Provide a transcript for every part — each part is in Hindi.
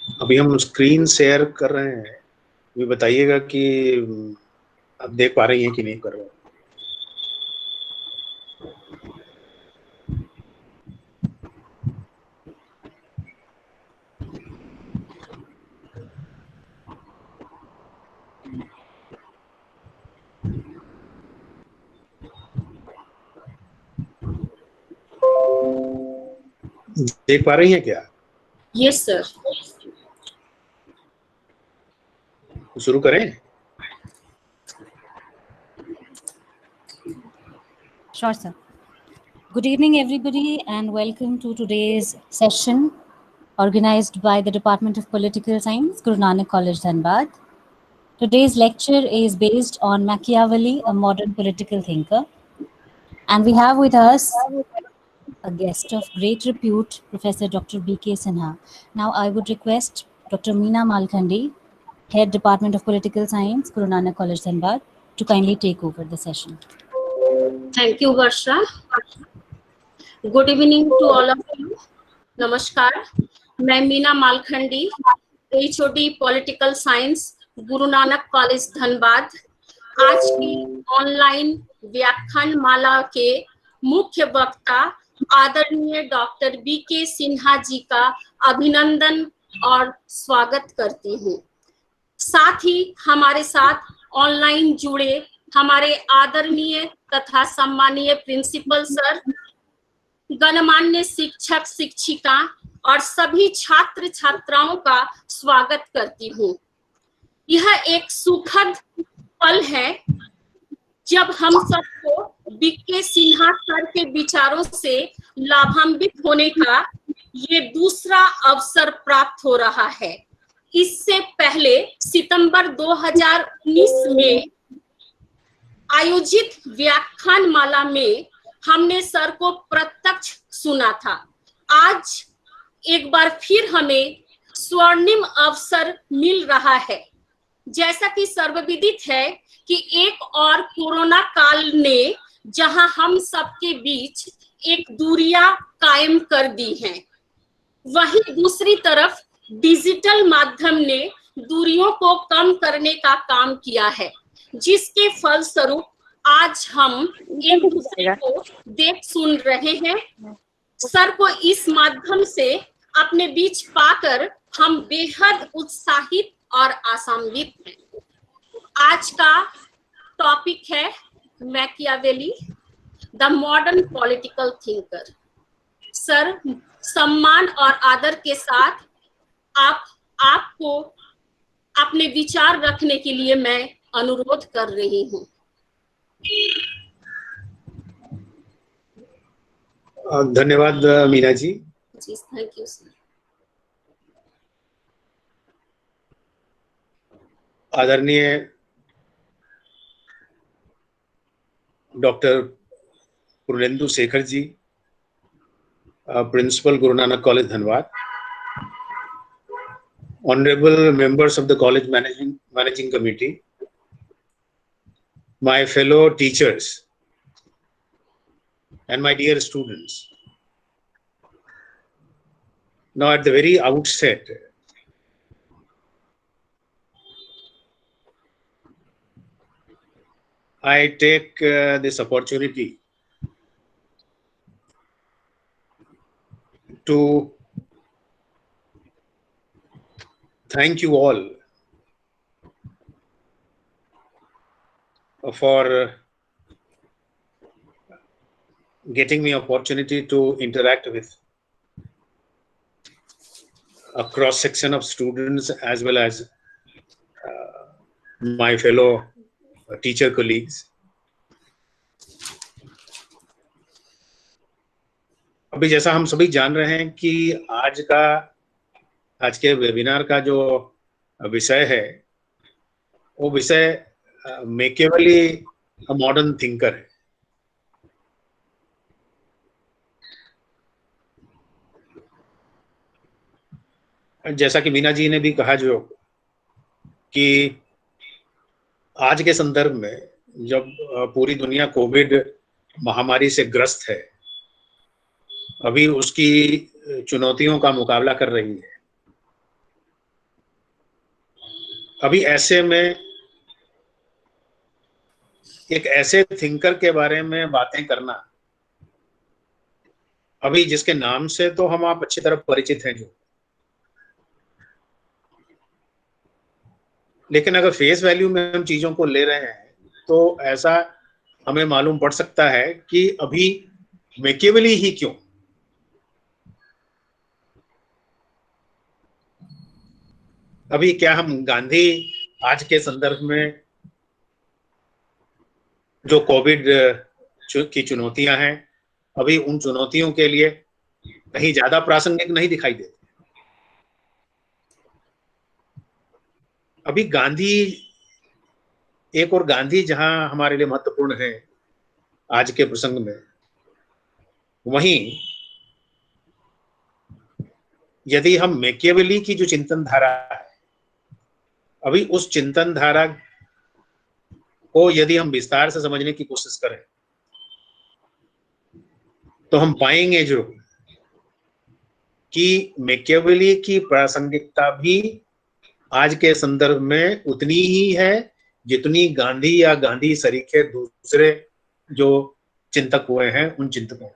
अभी हम स्क्रीन शेयर कर रहे हैं, अभी बताइएगा कि आप देख पा रही हैं कि नहीं कर रहे हैं। देख पा रही हैं क्या? Yes sir. तो शुरू करें? Sure, sir. Good evening, everybody, and welcome to today's session organized by the Department of Political Science, Guru Nanak College, Dhanbad. Today's lecture is based on Machiavelli, a modern political thinker. And we have with us a guest of great repute, Professor Dr. B.K. Sinha. Now, I would request Dr. Meena Malkhandi, Head Department of Political Science, Guru Nanak College, Dhanbad, to kindly take over the session. Thank you, Varsha. Good evening to all of you. नमस्कार, मैं Meena मालखंडी, HOD political science, Guru Nanak college Dhanbad, आज की ऑनलाइन व्याख्यान माला के मुख्य वक्ता आदरणीय डॉक्टर B.K. सिन्हा जी का अभिनंदन और स्वागत करती हूँ। साथ ही हमारे साथ ऑनलाइन जुड़े हमारे आदरणीय तथा सम्मानीय प्रिंसिपल सर, गणमान्य शिक्षक शिक्षिका और सभी छात्र छात्राओं का स्वागत करती हूँ। यह एक सुखद पल है जब हम सबको B.K. सिन्हा सर के विचारों से लाभान्वित होने का ये दूसरा अवसर प्राप्त हो रहा है। इससे पहले सितंबर 2019 में आयोजित व्याख्यान माला में हमने सर को प्रत्यक्ष सुना था। आज एक बार फिर हमें स्वर्णिम अवसर मिल रहा है। जैसा कि सर्वविदित है कि एक और कोरोना काल ने जहां हम सबके बीच एक दूरियां कायम कर दी हैं, वहीं दूसरी तरफ डिजिटल माध्यम ने दूरियों को कम करने का काम किया है, जिसके फलस्वरूप आज हम एक दूसरे को देख सुन रहे हैं। सर को इस माध्यम से अपने बीच पाकर हम बेहद उत्साहित और आशान्वित हैं। आज का टॉपिक है Machiavelli, the modern political thinker. Sir, सम्मान और आदर के साथ आपको अपने विचार रखने के लिए मैं अनुरोध कर रही हूँ। धन्यवाद मीना जी। जी, थैंक यू सर। आदरणीय doctor पुरलेंदु Shekhar ji, principal Guru Nanak college Dhanbad, honorable members of the college managing committee, my fellow teachers, and my dear students. Now, at the very outset, I take this opportunity to thank you all for getting me opportunity to interact with a cross section of students as well as my fellow teacher colleagues. अभी जैसा हम सभी जान रहे हैं कि आज के वेबिनार का जो विषय है वो विषय मैकियावेली अ मॉडर्न थिंकर है। जैसा कि मीना जी ने भी कहा जो कि आज के संदर्भ में जब पूरी दुनिया कोविड महामारी से ग्रस्त है, अभी उसकी चुनौतियों का मुकाबला कर रही है, अभी ऐसे में एक ऐसे थिंकर के बारे में बातें करना, अभी जिसके नाम से तो हम आप अच्छी तरह परिचित हैं जो, लेकिन अगर फेस वैल्यू में हम चीजों को ले रहे हैं तो ऐसा हमें मालूम पड़ सकता है कि अभी मैकियावेली ही क्यों, अभी क्या हम गांधी आज के संदर्भ में जो कोविड की चुनौतियां हैं, अभी उन चुनौतियों के लिए कहीं ज्यादा प्रासंगिक नहीं दिखाई देती। अभी गांधी एक और गांधी जहां हमारे लिए महत्वपूर्ण है आज के प्रसंग में, वहीं यदि हम मैकियावेली की जो चिंतन धारा है, अभी उस चिंतन धारा को यदि हम विस्तार से समझने की कोशिश करें तो हम पाएंगे जो कि मैकियावेली की प्रासंगिकता भी आज के संदर्भ में उतनी ही है जितनी गांधी या गांधी सरीखे दूसरे जो चिंतक हुए हैं उन चिंतकों।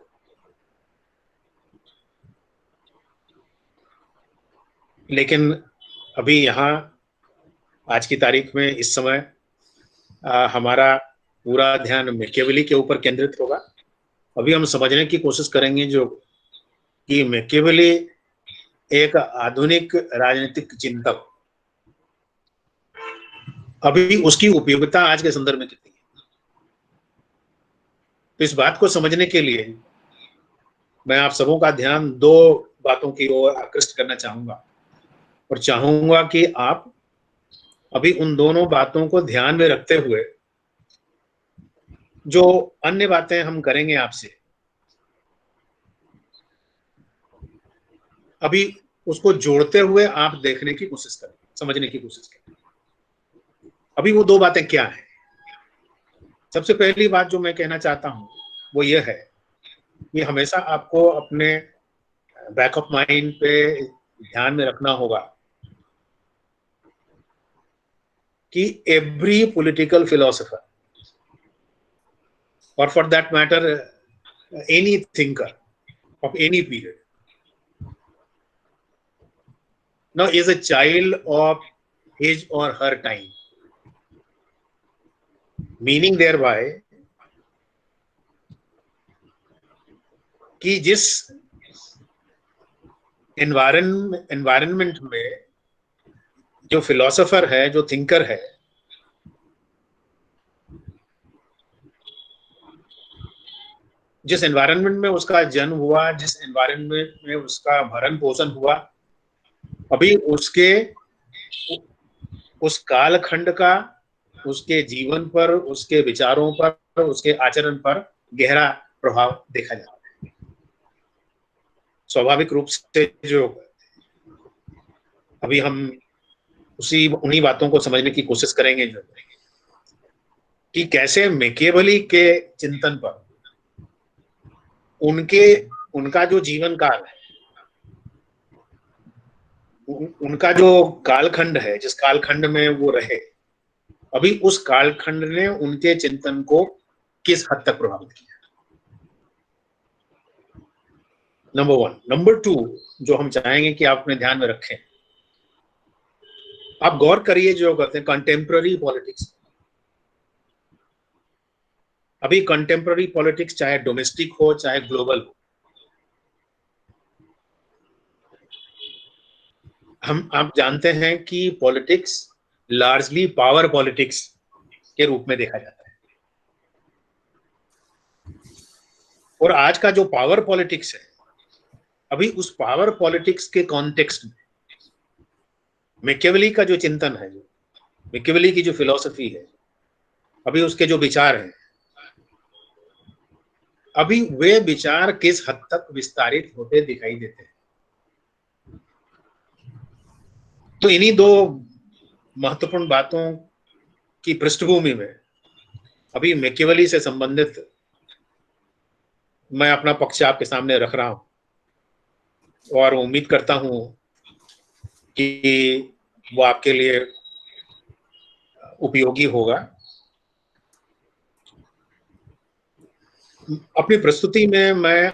लेकिन अभी यहाँ आज की तारीख में इस समय हमारा पूरा ध्यान मैकियावेली के ऊपर केंद्रित होगा। अभी हम समझने की कोशिश करेंगे जो कि मैकियावेली एक आधुनिक राजनीतिक चिंतक, अभी उसकी उपयोगिता आज के संदर्भ में कितनी है। तो इस बात को समझने के लिए मैं आप सबों का ध्यान दो बातों की ओर आकृष्ट करना चाहूंगा और चाहूंगा कि आप अभी उन दोनों बातों को ध्यान में रखते हुए जो अन्य बातें हम करेंगे आपसे, अभी उसको जोड़ते हुए आप देखने की कोशिश करें, समझने की कोशिश करें। अभी वो दो बातें क्या हैं? सबसे पहली बात जो मैं कहना चाहता हूं वो ये है कि हमेशा आपको अपने बैक ऑफ माइंड पे ध्यान में रखना होगा कि every political philosopher or for that matter any thinker of any period now is a child of his or her time, meaning thereby कि जिस एनवायरनमेंट में जो फिलोसोफर है, जो थिंकर है, जिस एनवायरनमेंट में उसका जन्म हुआ, जिस एनवायरनमेंट में उसका भरण पोषण हुआ, अभी उसके उस कालखंड का उसके जीवन पर, उसके विचारों पर, उसके आचरण पर गहरा प्रभाव देखा जाता है। स्वाभाविक रूप से जो अभी हम उन्हीं बातों को समझने की कोशिश करेंगे जो कि कैसे मैकियावेली के चिंतन पर उनका जो जीवन काल है, उनका जो कालखंड है, जिस कालखंड में वो रहे, अभी उस कालखंड ने उनके चिंतन को किस हद तक प्रभावित किया। Number one. नंबर टू जो हम चाहेंगे कि आप अपने ध्यान में रखें, आप गौर करिए जो कहते हैं कंटेम्पररी पॉलिटिक्स। अभी कंटेम्पररी पॉलिटिक्स चाहे डोमेस्टिक हो चाहे ग्लोबल हो, आप जानते हैं कि पॉलिटिक्स लार्जली पावर पॉलिटिक्स के रूप में देखा जाता है। और आज का जो पावर पॉलिटिक्स है, अभी उस पावर पॉलिटिक्स के कॉन्टेक्स्ट में मैकियावेली का जो चिंतन है, जो मैकियावेली की जो फिलॉसफी है, अभी उसके जो विचार हैं, अभी वे विचार किस हद तक विस्तारित होते दिखाई देते हैं। तो इन्हीं दो महत्वपूर्ण बातों की पृष्ठभूमि में अभी मैकियावेली से संबंधित मैं अपना पक्ष आपके सामने रख रहा हूं और उम्मीद करता हूं कि वो आपके लिए उपयोगी होगा। अपनी प्रस्तुति में मैं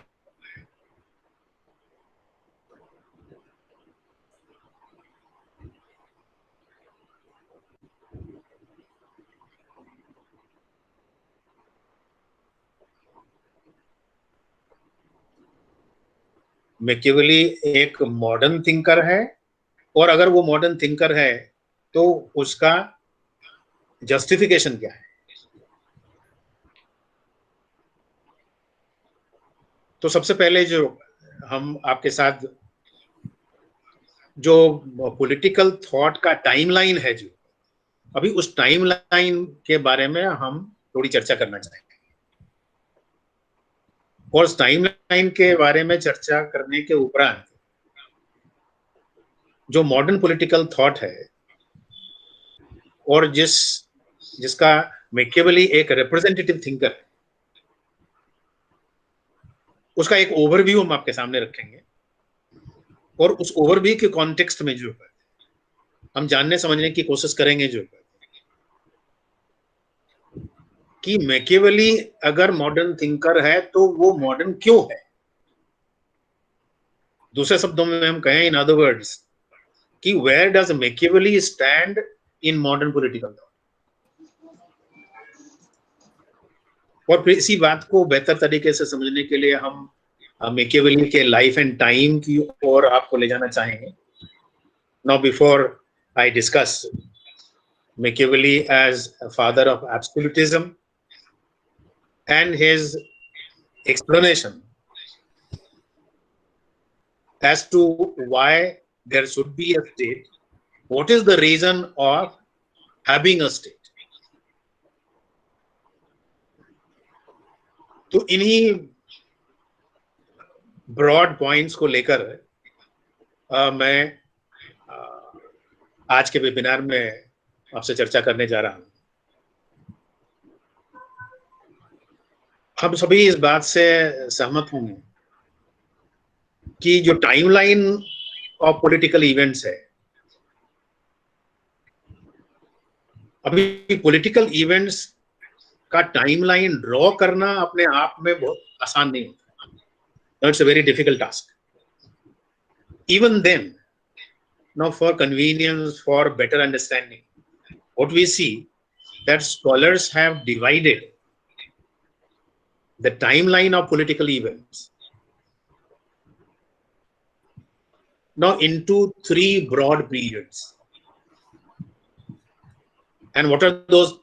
मैकियावेली एक मॉडर्न थिंकर है, और अगर वो मॉडर्न थिंकर है तो उसका जस्टिफिकेशन क्या है। तो सबसे पहले जो हम आपके साथ जो पॉलिटिकल थॉट का टाइमलाइन है, जो अभी उस टाइमलाइन के बारे में हम थोड़ी चर्चा करना चाहेंगे। और उस टाइमलाइन के बारे में चर्चा करने के उपरांत जो मॉडर्न पॉलिटिकल थॉट है और जिसका मैकियावेली एक रिप्रेजेंटेटिव थिंकर है, उसका एक ओवरव्यू हम आपके सामने रखेंगे। और उस ओवरव्यू के कॉन्टेक्स्ट में जो है हम जानने समझने की कोशिश करेंगे जो है कि मैकियावेली अगर मॉडर्न थिंकर है तो वो मॉडर्न क्यों है। दूसरे शब्दों में हम कहें, इन अदर वर्ड्स, कि where does Machiavelli stand in modern political thought. और फिर इसी बात को बेहतर तरीके से समझने के लिए हम मैकियावेली के लाइफ एंड टाइम की ओर आपको ले जाना चाहेंगे। Now before I discuss Machiavelli as father of absolutism and his explanation as to why there should be a state, what is the reason of having a state. तो इन्हीं ब्रॉड पॉइंट्स को लेकर मैं आज के वेबिनार में आपसे चर्चा करने जा रहा हूं। हम सभी इस बात से सहमत होंगे कि जो टाइमलाइन ऑफ पॉलिटिकल इवेंट्स है, अभी पॉलिटिकल इवेंट्स का टाइमलाइन ड्रॉ करना अपने आप में बहुत आसान नहीं होता। It's a very difficult task. Even then, now for convenience, for better understanding, what we see that scholars have divided the timeline of political events now into three broad periods. And what are those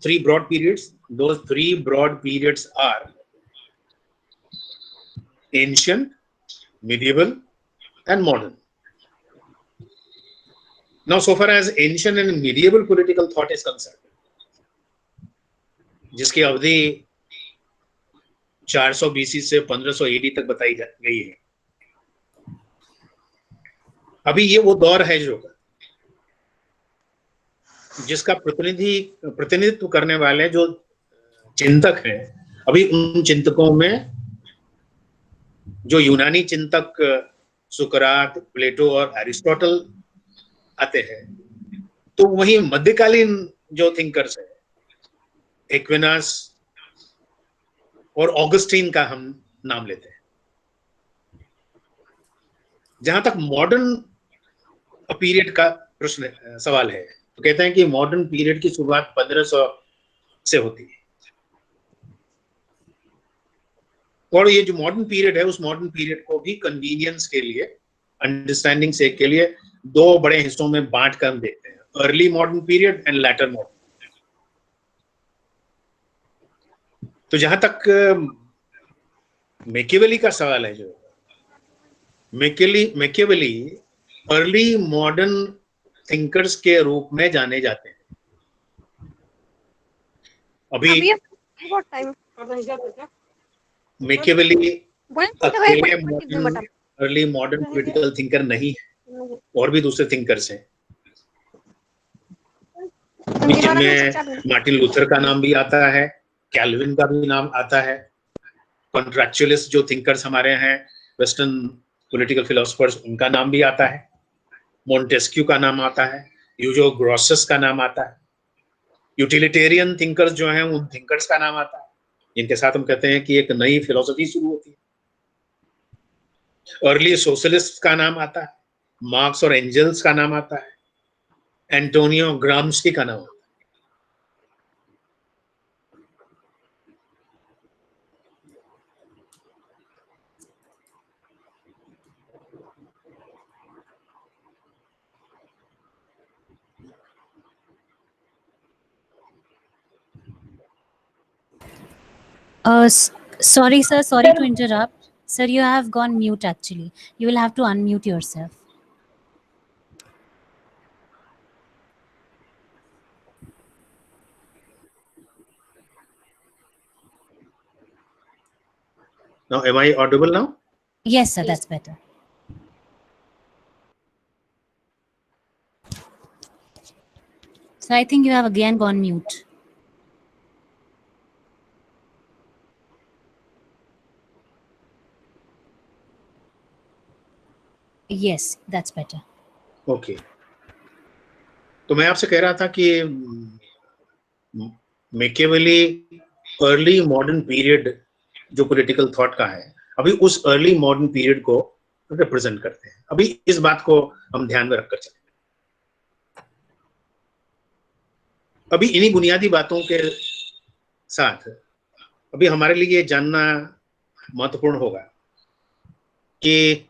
three broad periods? Those three broad periods are ancient, medieval, and modern. Now, so far as ancient and medieval political thought is concerned, जिसकी अवधि 400 BC से 1500 AD तक बताई गई है। अभी ये वो दौर है जो जिसका प्रतिनिधित्व करने वाले जो चिंतक हैं, अभी उन चिंतकों में जो यूनानी चिंतक सुकरात, प्लेटो और एरिस्टोटल आते हैं, तो वही मध्यकालीन जो थिंकर्स हैं, एक्विनास और ऑगस्टीन का हम नाम लेते हैं। जहां तक मॉडर्न पीरियड का प्रश्न सवाल है, तो कहते हैं कि मॉडर्न पीरियड की शुरुआत 1500 से होती है। और ये जो मॉडर्न पीरियड है, उस मॉडर्न पीरियड को भी कन्वीनियंस के लिए, अंडरस्टैंडिंग से के लिए दो बड़े हिस्सों में बांट कर देते हैं, early modern period and later modern. तो जहां तक मैकियावेली का सवाल है, जो मैकियावेली अर्ली मॉडर्न थिंकर्स के रूप में जाने जाते हैं। अभी Machiavelli early modern political thinker नहीं है, और भी दूसरे थिंकर्स हैं, जिनमें मार्टिन लूथर का नाम भी आता है, कैल्विन का भी नाम आता है, कॉन्ट्रैक्चुअलिस्ट जो थिंकर्स हमारे हैं, वेस्टर्न पॉलिटिकल फिलोसफर्स, उनका नाम भी आता है, मोंटेस्क्यू का नाम आता है, यूजो ग्रॉसस का नाम आता है। यूटिलिटेरियन थिंकर्स जो हैं उन थिंकर्स का नाम आता है, इनके साथ हम कहते हैं कि एक नई फिलोसफी शुरू होती है। अर्ली सोशलिस्ट का नाम आता है, मार्क्स और एंजल्स का नाम आता है, एंटोनियो ग्राम्स्की का नाम आता है। Sorry, sir. Sorry to interrupt. Sir, you have gone mute actually. You will have to unmute yourself. Now, am I audible now? Yes, sir. That's better. So I think you have again gone mute. Yes, that's better. Okay. तो मैं आपसे कह रहा था कि मैकियावेली अर्ली मॉडर्न पीरियड जो पॉलिटिकल थॉट का है, अभी उस अर्ली मॉडर्न पीरियड को रिप्रेजेंट करते हैं। अभी इस बात को हम ध्यान में रखकर चलें। अभी इन्हीं बुनियादी बातों के साथ अभी हमारे लिए ये जानना महत्वपूर्ण होगा कि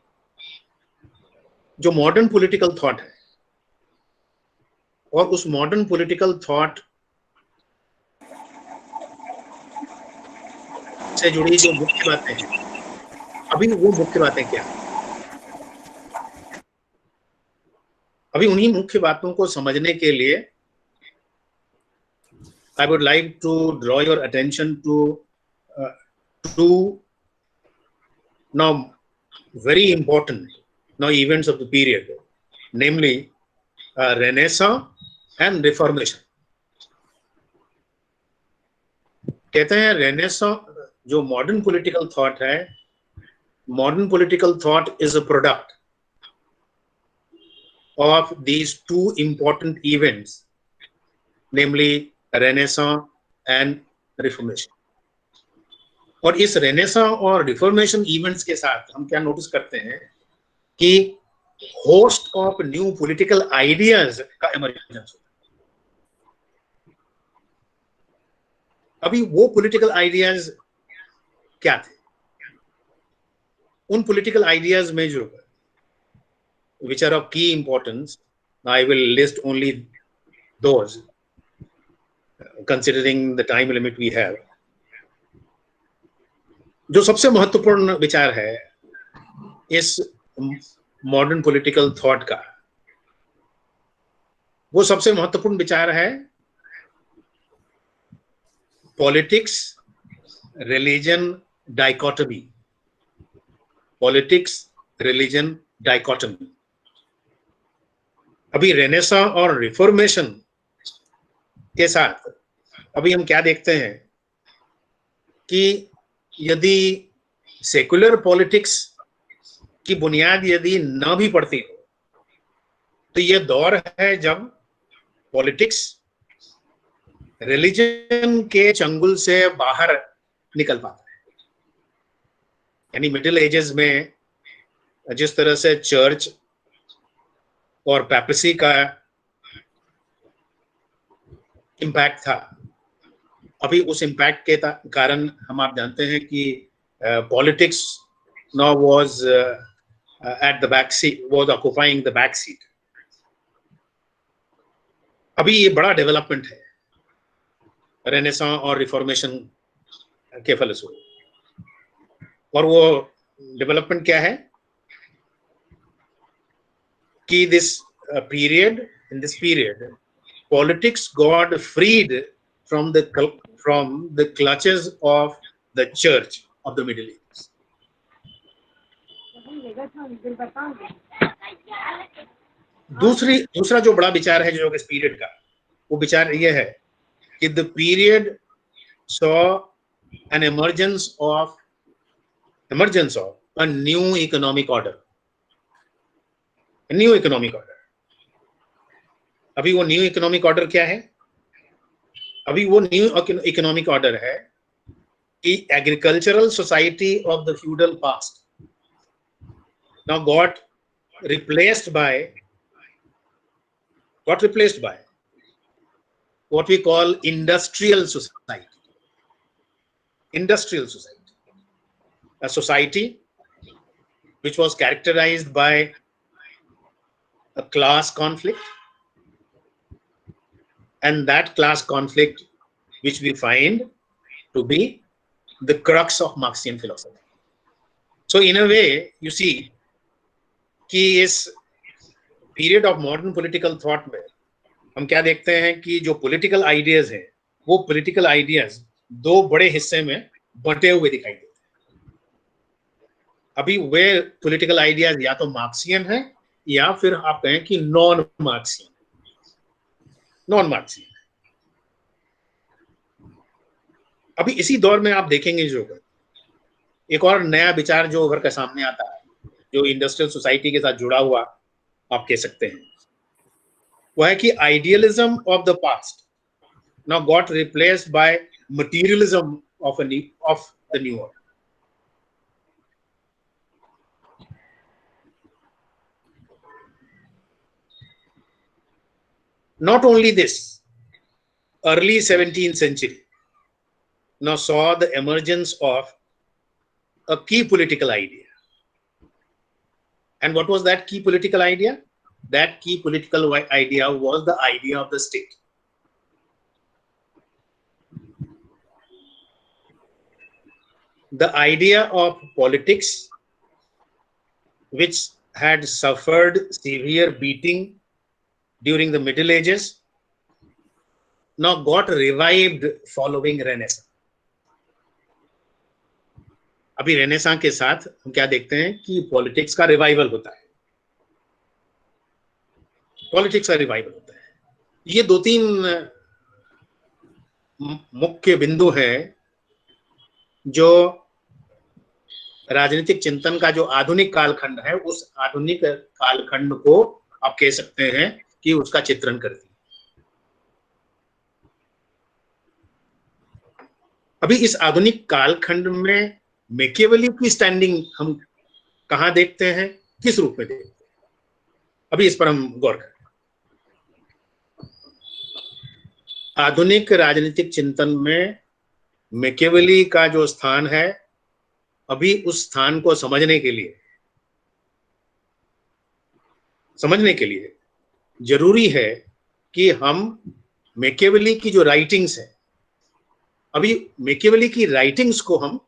जो मॉडर्न पॉलिटिकल थॉट है और उस मॉडर्न पॉलिटिकल थॉट से जुड़ी जो मुख्य बातें हैं, अभी वो मुख्य बातें क्या हैं? अभी उन्हीं मुख्य बातों को समझने के लिए I would like to draw your attention to two now very important now events of the period, namely Renaissance and Reformation. कहते हैं Renaissance जो मॉडर्न पॉलिटिकल थॉट है, modern political thought is a product of these two important events, namely Renaissance and Reformation. और इस Renaissance और Reformation events के साथ हम क्या नोटिस करते हैं कि host of new political ideas का इमर्जेंस होता है। अभी वो पॉलिटिकल आइडियाज क्या थे? उन पॉलिटिकल आइडियाज में जो which are of key importance, I will list only those considering the time limit we have. जो सबसे महत्वपूर्ण विचार है इस मॉडर्न पॉलिटिकल थॉट का, वो सबसे महत्वपूर्ण विचार है politics religion dichotomy. Politics religion dichotomy. अभी रेनेसां और रिफॉर्मेशन के साथ अभी हम क्या देखते हैं कि यदि सेकुलर पॉलिटिक्स की बुनियाद यदि न भी पड़ती हो, तो यह दौर है जब पॉलिटिक्स रिलीजन के चंगुल से बाहर निकल पाता है। यानी मिडिल एजेस में जिस तरह से चर्च और पैपेसी का इम्पैक्ट था, अभी उस इम्पैक्ट के कारण हम आप जानते हैं कि politics now was at the back seat, was occupying the back seat. अभी ये बड़ा डेवलपमेंट है रेनेसां और रिफॉर्मेशन के फलस्वरूप। और वो डेवलपमेंट क्या है कि in this period politics got freed from the clutches of the church of the Middle Ages. दूसरा जो बड़ा विचार है जो इस पीरियड का, वो विचार ये है कि the period saw an emergence of a new economic order. New economic order. अभी वो न्यू इकोनॉमिक ऑर्डर क्या है? अभी वो न्यू इकोनॉमिक ऑर्डर है कि agricultural society of the feudal past now got replaced by what we call industrial society. Industrial society, a society which was characterized by a class conflict, and that class conflict which we find to be the crux of Marxian philosophy. So in a way, you see कि इस period of modern political thought में हम क्या देखते हैं कि जो पॉलिटिकल आइडियाज हैं वो पॉलिटिकल आइडियाज दो बड़े हिस्से में बंटे हुए दिखाई देते हैं। अभी वे पॉलिटिकल आइडियाज या तो मार्क्सियन है या फिर आप कहें कि नॉन मार्क्सियन। अभी इसी दौर में आप देखेंगे जो एक और नया विचार जो उभर कर सामने आता है, जो इंडस्ट्रियल सोसाइटी के साथ जुड़ा हुआ आप कह सकते हैं, वह है कि idealism of the past now got replaced by materialism of the new world. Not only this, early 17th century now saw the emergence of a key political idea. And what was that key political idea? That key political idea was the idea of the state. The idea of politics, which had suffered severe beating during the Middle Ages, now got revived following Renaissance. अभी रेनेसां के साथ हम क्या देखते हैं कि पॉलिटिक्स का रिवाइवल होता है। ये दो तीन मुख्य बिंदु हैं जो राजनीतिक चिंतन का जो आधुनिक कालखंड है, उस आधुनिक कालखंड को आप कह सकते हैं कि उसका चित्रण करती है। अभी इस आधुनिक कालखंड में मैकियावेली की स्टैंडिंग हम कहां देखते हैं, किस रूप में देखते हैं, अभी इस पर हम गौर करें। आधुनिक राजनीतिक चिंतन में मैकियावेली का जो स्थान है, अभी उस स्थान को समझने के लिए जरूरी है कि हम मैकियावेली की जो राइटिंग्स है, अभी मैकियावेली की राइटिंग्स को हम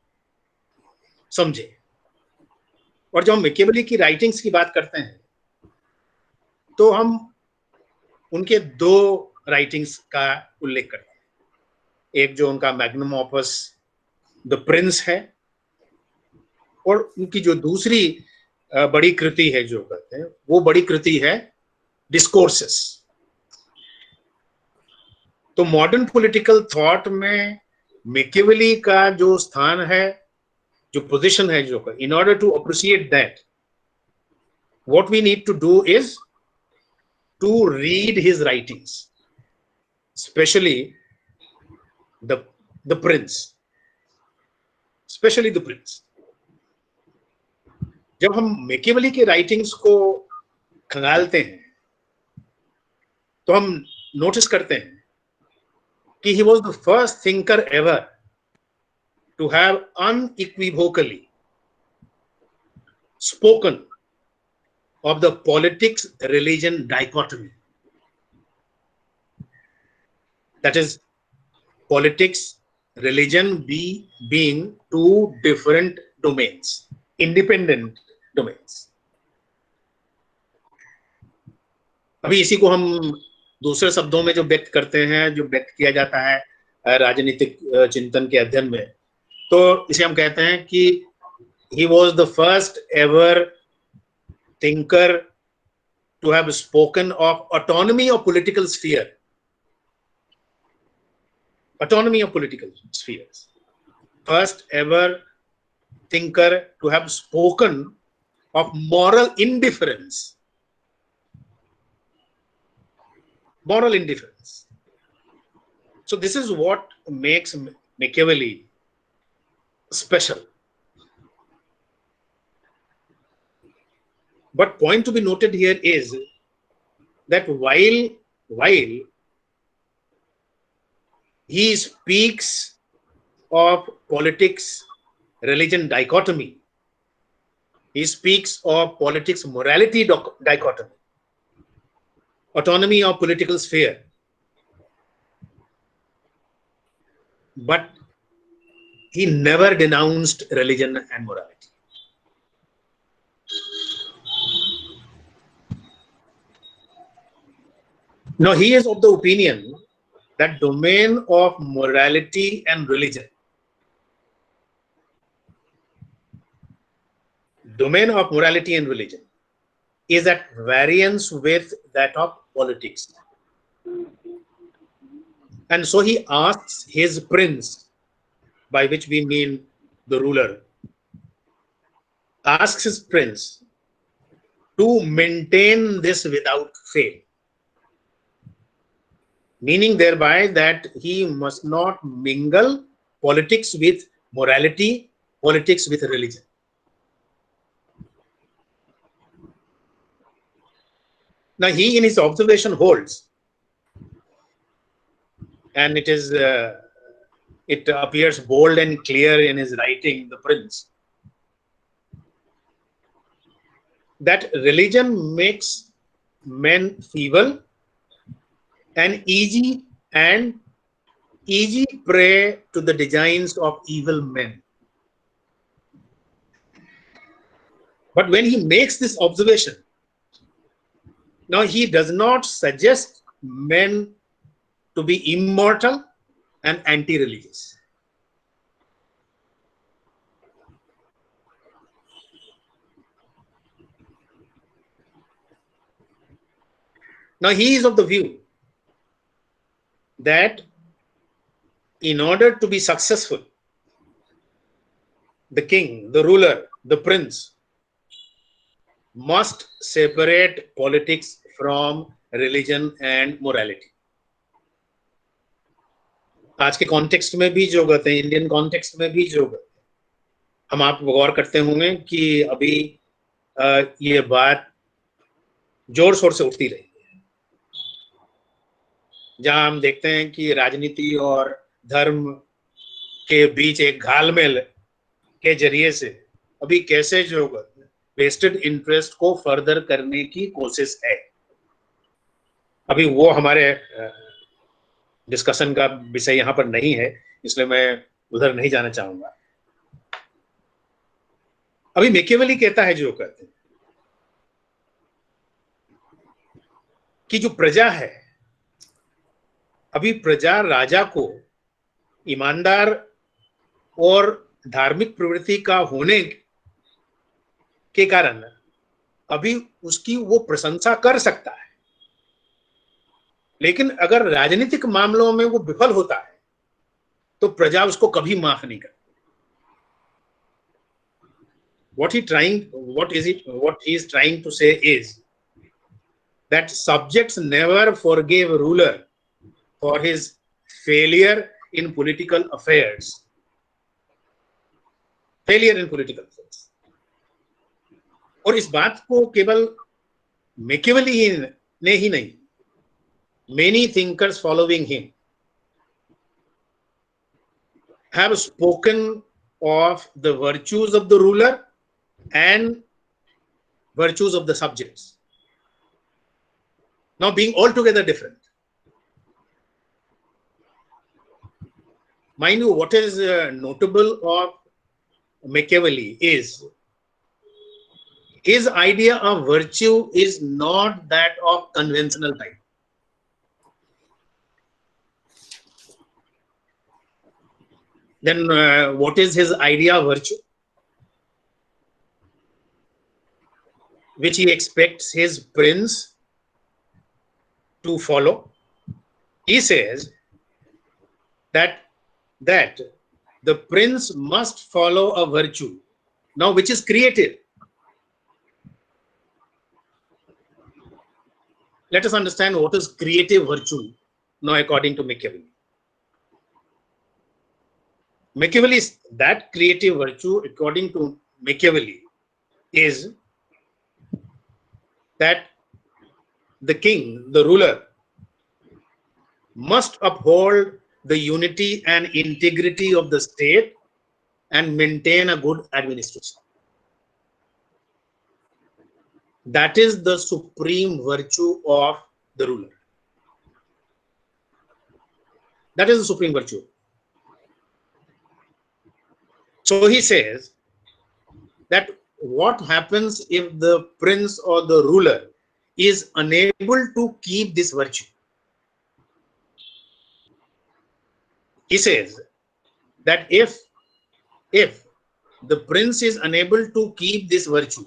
समझे। और जब हम मैकियावेली की राइटिंग्स की बात करते हैं तो हम उनके दो राइटिंग्स का उल्लेख करते हैं। एक जो उनका मैग्नम ऑपस द प्रिंस है, और उनकी जो दूसरी बड़ी कृति है जो कहते हैं, वो बड़ी कृति है डिस्कोर्सेस। तो मॉडर्न पॉलिटिकल थॉट में मैकियावेली का जो स्थान है, जो पोजीशन है, जो in order to appreciate that, what we need to do is to read his writings, specially the prince, जब हम मैकियावेली के राइटिंग्स को खंगालते हैं तो हम नोटिस करते हैं कि he was the first thinker ever to have unequivocally spoken of the politics-religion dichotomy. That is, politics, religion being two different domains, independent domains. अभी इसी को हम दूसरे शब्दों में जो व्यक्त करते हैं, जो व्यक्त किया जाता है राजनीतिक चिंतन के अध्ययन में, तो इसे हम कहते हैं कि he was the first ever thinker to have spoken of autonomy of political sphere. Autonomy of political spheres. First ever thinker to have spoken of moral indifference. Moral indifference. So this is what makes Machiavelli special. But point to be noted here is that while he speaks of politics religion dichotomy, he speaks of politics morality dichotomy, autonomy of political sphere, but he never denounced religion and morality. Now he is of the opinion that domain of morality and religion, is at variance with that of politics. And so he asks his prince, by which we mean the ruler, asks his prince to maintain this without fail, meaning thereby that he must not mingle politics with morality, politics with religion. Now he in his observation holds, and it appears bold and clear in his writing, The Prince, that religion makes men feeble and easy prey to the designs of evil men. But when he makes this observation, now he does not suggest men to be immortal and anti-religious. Now he is of the view that in order to be successful, the king, the ruler, the prince must separate politics from religion and morality. आज के कॉन्टेक्स्ट में भी जो कहते हैं, इंडियन कॉन्टेक्स्ट में भी जो कहते हैं, हम आप गौर करते होंगे कि अभी ये बात जोर शोर से उठती रही है, जहां हम देखते हैं कि राजनीति और धर्म के बीच एक घालमेल के जरिए से अभी कैसे जो वेस्टेड इंटरेस्ट को फर्दर करने की कोशिश है। अभी वो हमारे डिस्कशन का विषय यहाँ पर नहीं है, इसलिए मैं उधर नहीं जाना चाहूंगा। अभी मैकियावेली कहता है जो कहते हैं कि जो प्रजा है, अभी प्रजा राजा को ईमानदार और धार्मिक प्रवृत्ति का होने के कारण अभी उसकी वो प्रशंसा कर सकता है, लेकिन अगर राजनीतिक मामलों में वो विफल होता है तो प्रजा उसको कभी माफ नहीं करती। What he is trying to say is that subjects never forgave ruler for his failure in political affairs. और इस बात को केवल मैकियावेली ने ही नहीं, many thinkers following him have spoken of the virtues of the ruler and virtues of the subjects, now being altogether different. Mind you, what is notable of Machiavelli is his idea of virtue is not that of conventional type. Then what is his idea of virtue, which he expects his prince to follow? He says that the prince must follow a virtue, now which is creative. Let us understand what is creative virtue now according to Machiavelli. Machiavelli, that creative virtue, according to Machiavelli, is that the king, the ruler, must uphold the unity and integrity of the state and maintain a good administration. That is the supreme virtue of the ruler. That is the supreme virtue. So he says that what happens if the prince or the ruler is unable to keep this virtue? He says that if the prince is unable to keep this virtue,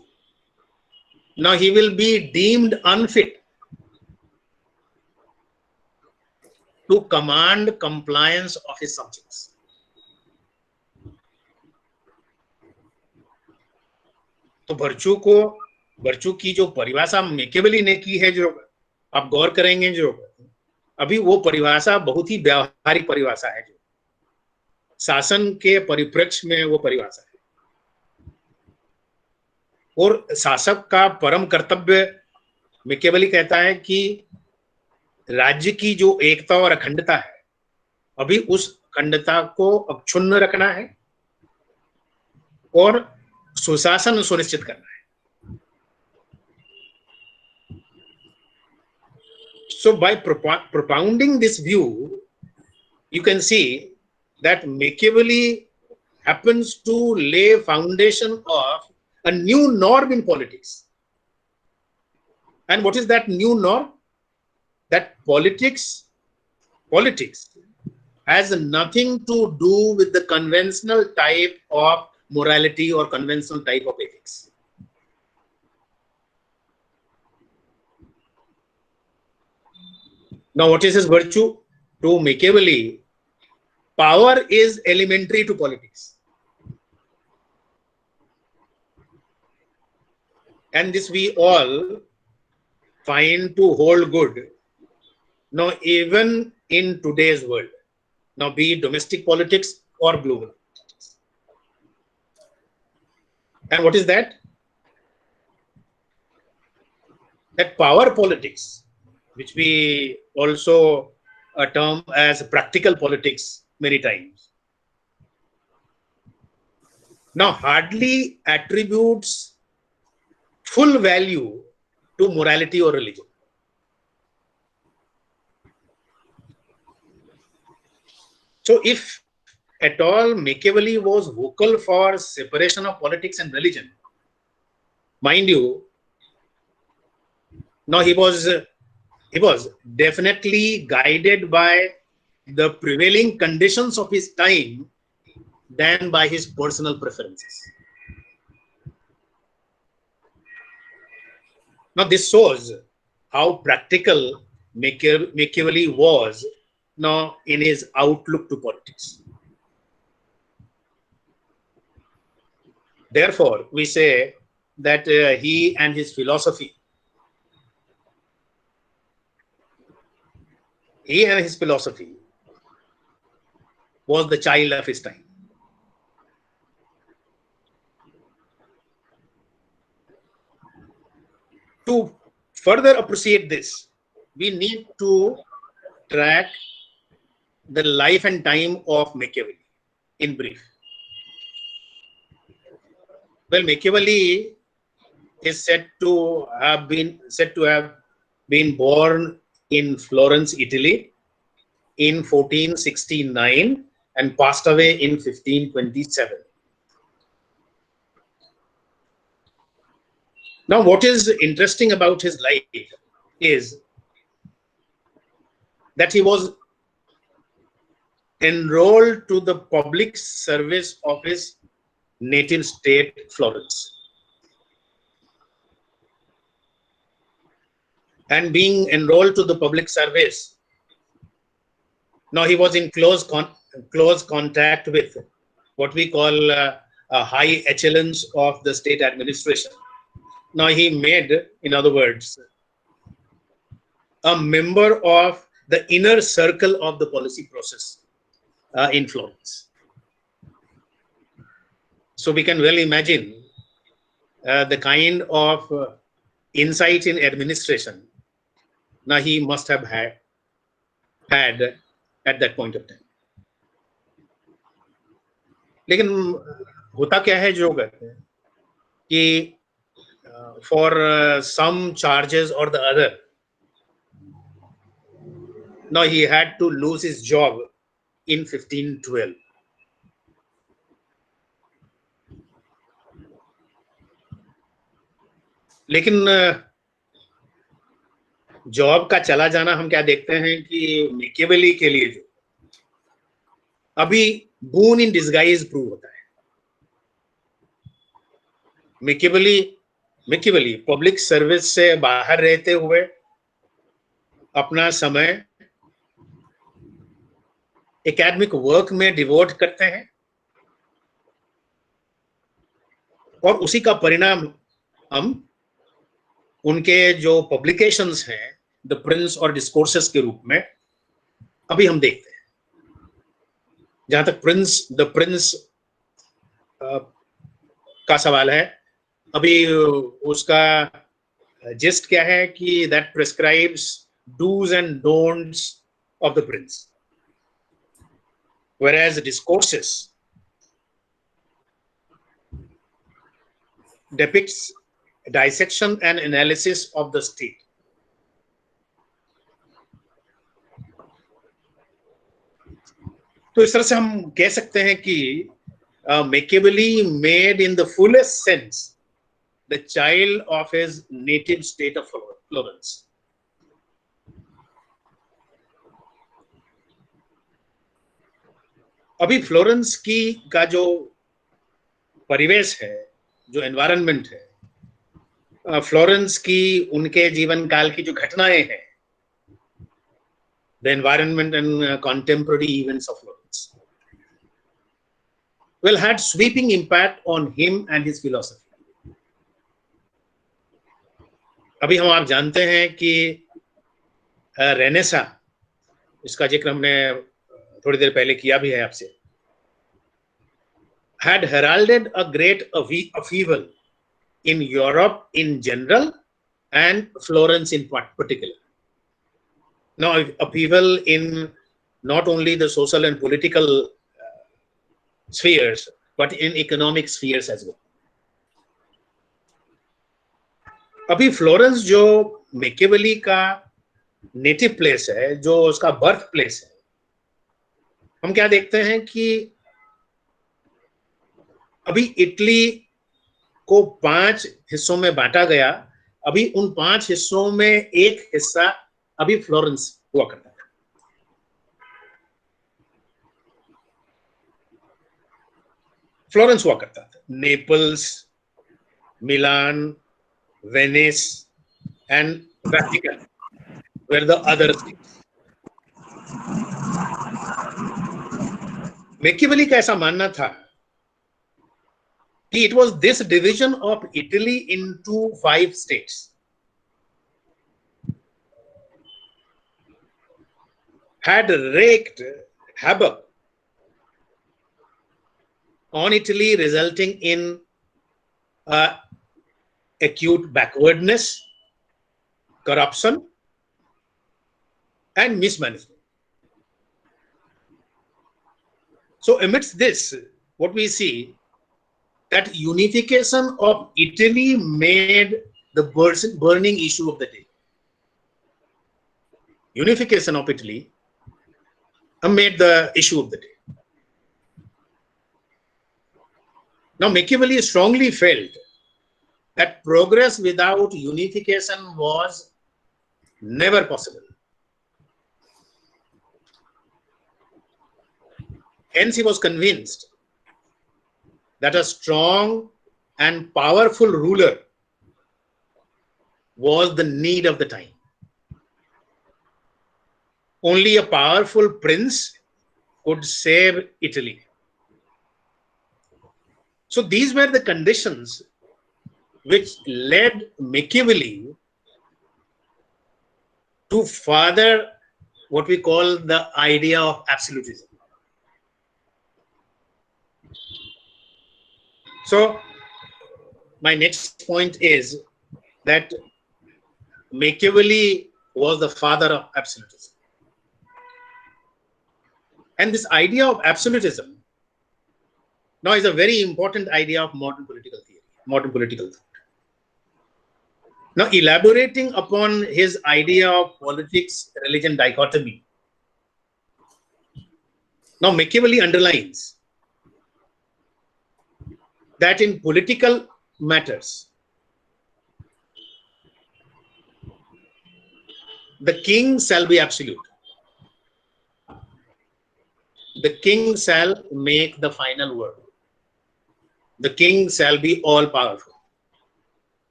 now he will be deemed unfit to command compliance of his subjects. तो वर्चू की जो परिभाषा मैकियावेली ने की है, जो आप गौर करेंगे, जो अभी वो परिभाषा बहुत ही व्यावहारिक परिभाषा है, जो शासन के परिप्रेक्ष्य में वो परिभाषा है। और शासक का परम कर्तव्य, मैकियावेली कहता है कि राज्य की जो एकता और अखंडता है, अभी उस अखंडता को अक्षुण्ण रखना है और सुशासन सुनिश्चित करना है। So by propounding this view, you can see that Machiavelli happens to lay foundation of a new norm in politics. And what is that new norm? That politics has nothing to do with the conventional type of morality or conventional type of ethics. Now, what is his virtue? To Machiavelli, power is elementary to politics. And this we all find to hold good. Now, even in today's world, now be it domestic politics or global politics. And what is that? That power politics, which we also term as practical politics many times, now hardly attributes full value to morality or religion. So if at all Machiavelli was vocal for separation of politics and religion, mind you, now he was definitely guided by the prevailing conditions of his time than by his personal preferences. Now this shows how practical Machiavelli was now in his outlook to politics. Therefore, we say that he and his philosophy was the child of his time. To further appreciate this, we need to track the life and time of Machiavelli in brief. Well, Machiavelli is said to have been born in Florence, Italy in 1469 and passed away in 1527. Now, what is interesting about his life is that he was enrolled to the public service of his native state, Florence. And being enrolled to the public service, now he was in close contact with what we call high echelons of the state administration. Now he made, in other words, a member of the inner circle of the policy process in Florence. So we can well imagine the kind of insight in administration now he must have had at that point of time. लेकिन होता क्या है, जो कहते हैं कि for some charges or the other, now he had to lose his job in 1512. लेकिन जॉब का चला जाना हम क्या देखते हैं कि मैकियावेली के लिए जो अभी बून इन डिस्गाइज प्रूव होता है। मैकियावेली पब्लिक सर्विस से बाहर रहते हुए अपना समय एकेडमिक वर्क में डिवोट करते हैं और उसी का परिणाम हम उनके जो पब्लिकेशंस हैं द प्रिंस और डिस्कोर्सेस के रूप में अभी हम देखते हैं। जहां तक द प्रिंस का सवाल है, अभी उसका जिस्ट क्या है कि that prescribes dos and don'ts of the prince, whereas discourses depicts dissection and analysis of the state. तो इस तरह से हम कह सकते हैं कि Machiavelli made in the fullest sense the child of his native state of Florence. अभी फ्लोरेंस की का जो परिवेश है, जो एनवायरनमेंट है, फ्लोरेंस की उनके जीवन काल की जो घटनाएं हैं, the environment and contemporary events of Florence, well, had sweeping impact on him and his philosophy. अभी हम आप जानते हैं कि रेनेसा, इसका जिक्र हमने थोड़ी देर पहले किया भी है आपसे, had heralded a great upheaval in Europe in general and Florence in particular. Now, upheaval in not only the social and political spheres, but in economic spheres as well. अभी फ्लोरेंस जो मैकियावेली का नेटिव प्लेस है, जो उसका बर्थ प्लेस है, हम क्या देखते हैं कि अभी इटली को 5 हिस्सों में बांटा गया। अभी उन 5 हिस्सों में एक हिस्सा अभी फ्लोरेंस हुआ करता था। फ्लोरेंस हुआ करता था। Naples, Milan, Venice and Vatican were the other things. Machiavelli का ऐसा मानना था कि it was this division of Italy into 5 states had wreaked havoc on Italy, resulting in acute backwardness, corruption, and mismanagement. So amidst this, what we see that unification of Italy made the burning issue of the day. Unification of Italy made the issue of the day. Now, Machiavelli strongly felt that progress without unification was never possible. Hence, he was convinced that a strong and powerful ruler was the need of the time. Only a powerful prince could save Italy. So these were the conditions which led Machiavelli to father what we call the idea of absolutism. So my next point is that Machiavelli was the father of absolutism. And this idea of absolutism now is a very important idea of modern political theory, modern political thought. Now, elaborating upon his idea of politics-religion dichotomy, now Machiavelli underlines that in political matters, the king shall be absolute. The king shall make the final word. The king shall be all-powerful.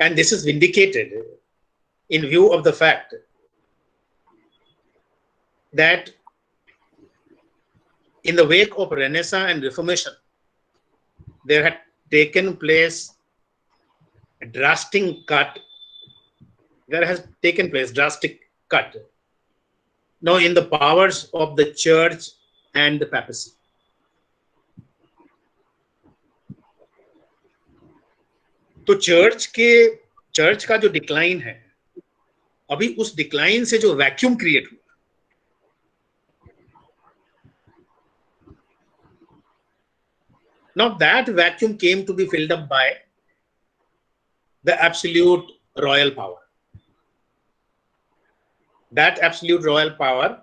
And this is vindicated in view of the fact that in the wake of Renaissance and Reformation, there had taken place a drastic cut. There has taken place drastic cut now in the powers of the church and the papacy. तो चर्च का जो डिक्लाइन है, अभी उस डिक्लाइन से जो वैक्यूम क्रिएट हुआ, now that vacuum came to be filled up by the absolute royal power. That absolute royal power,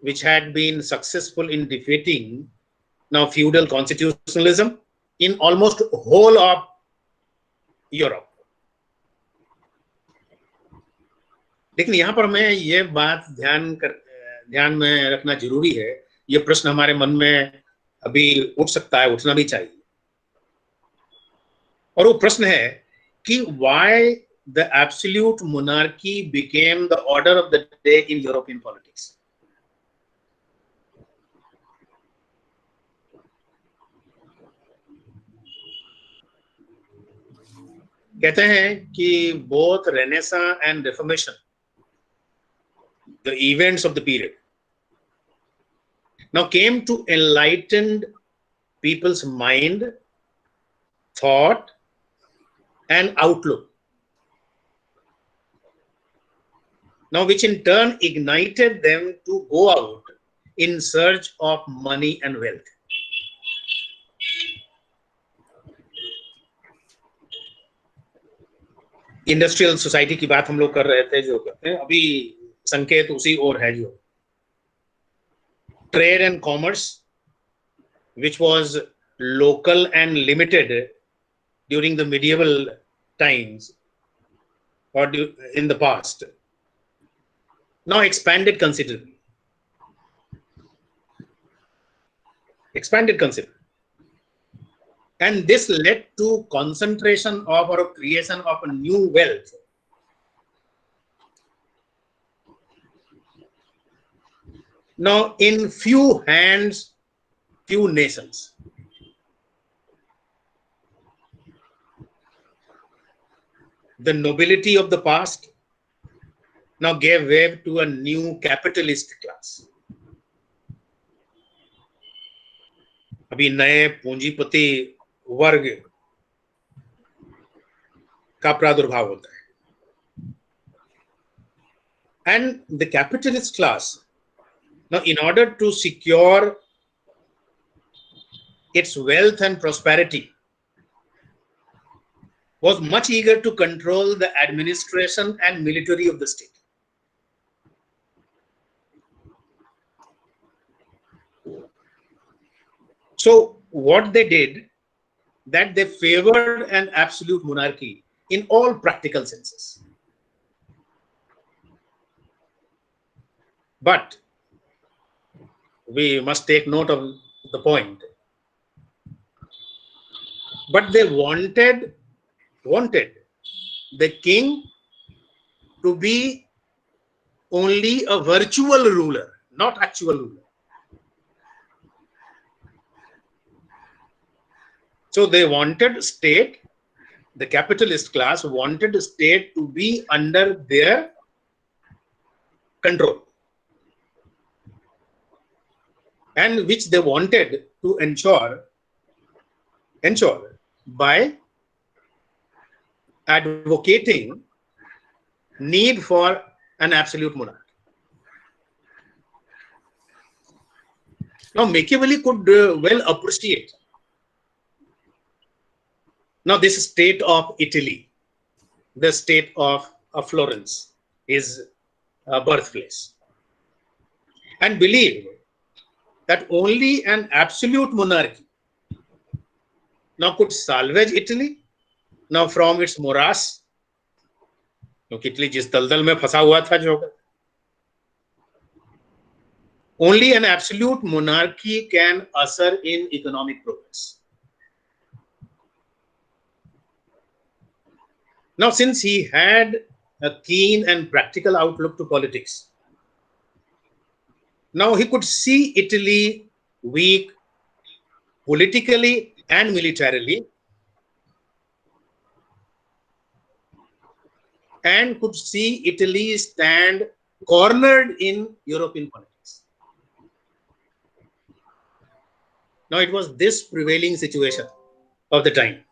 which had been successful in defeating now feudal constitutionalism in almost whole of Europe. लेकिन यहां पर मैं ये बात ध्यान में रखना जरूरी है, ये प्रश्न हमारे मन में अभी उठ सकता है, उठना भी चाहिए, और वो प्रश्न है कि why the absolute monarchy became the order of the day in European politics. कहते हैं कि both Renaissance and Reformation, the events of the period, now came to enlighten people's mind, thought, and outlook. Now, which in turn ignited them to go out in search of money and wealth. Industrial society की बात हम लोग कर रहे थे, जो कहते हैं अभी संकेत उसी ओर है, जो trade and commerce which was local and limited during the medieval times or in the past, now expanded considerably. And this led to concentration of or creation of a new wealth. Now, in few hands, few nations. The nobility of the past now gave way to a new capitalist class. अभी नए पूंजीपति वर्ग का प्रादुर्भाव होता है. And the capitalist class, now in order to secure its wealth and prosperity, was much eager to control the administration and military of the state. So what they did, that they favored an absolute monarchy in all practical senses. But we must take note of the point. But they wanted the king to be only a virtual ruler, not actual ruler. So they wanted state, the capitalist class wanted the state to be under their control. and which they wanted to ensure by advocating need for an absolute monarch. Now Machiavelli could well appreciate now this state of Italy, the state of Florence, his birthplace, and believe that only an absolute monarchy now could salvage Italy now from its morass, क्योंकि इटली जिस दलदल में फंसा हुआ था जो only an absolute monarchy can usher in economic progress. Now, since he had a keen and practical outlook to politics, now he could see Italy weak politically and militarily, and could see Italy stand cornered in European politics. Now, it was this prevailing situation of the time,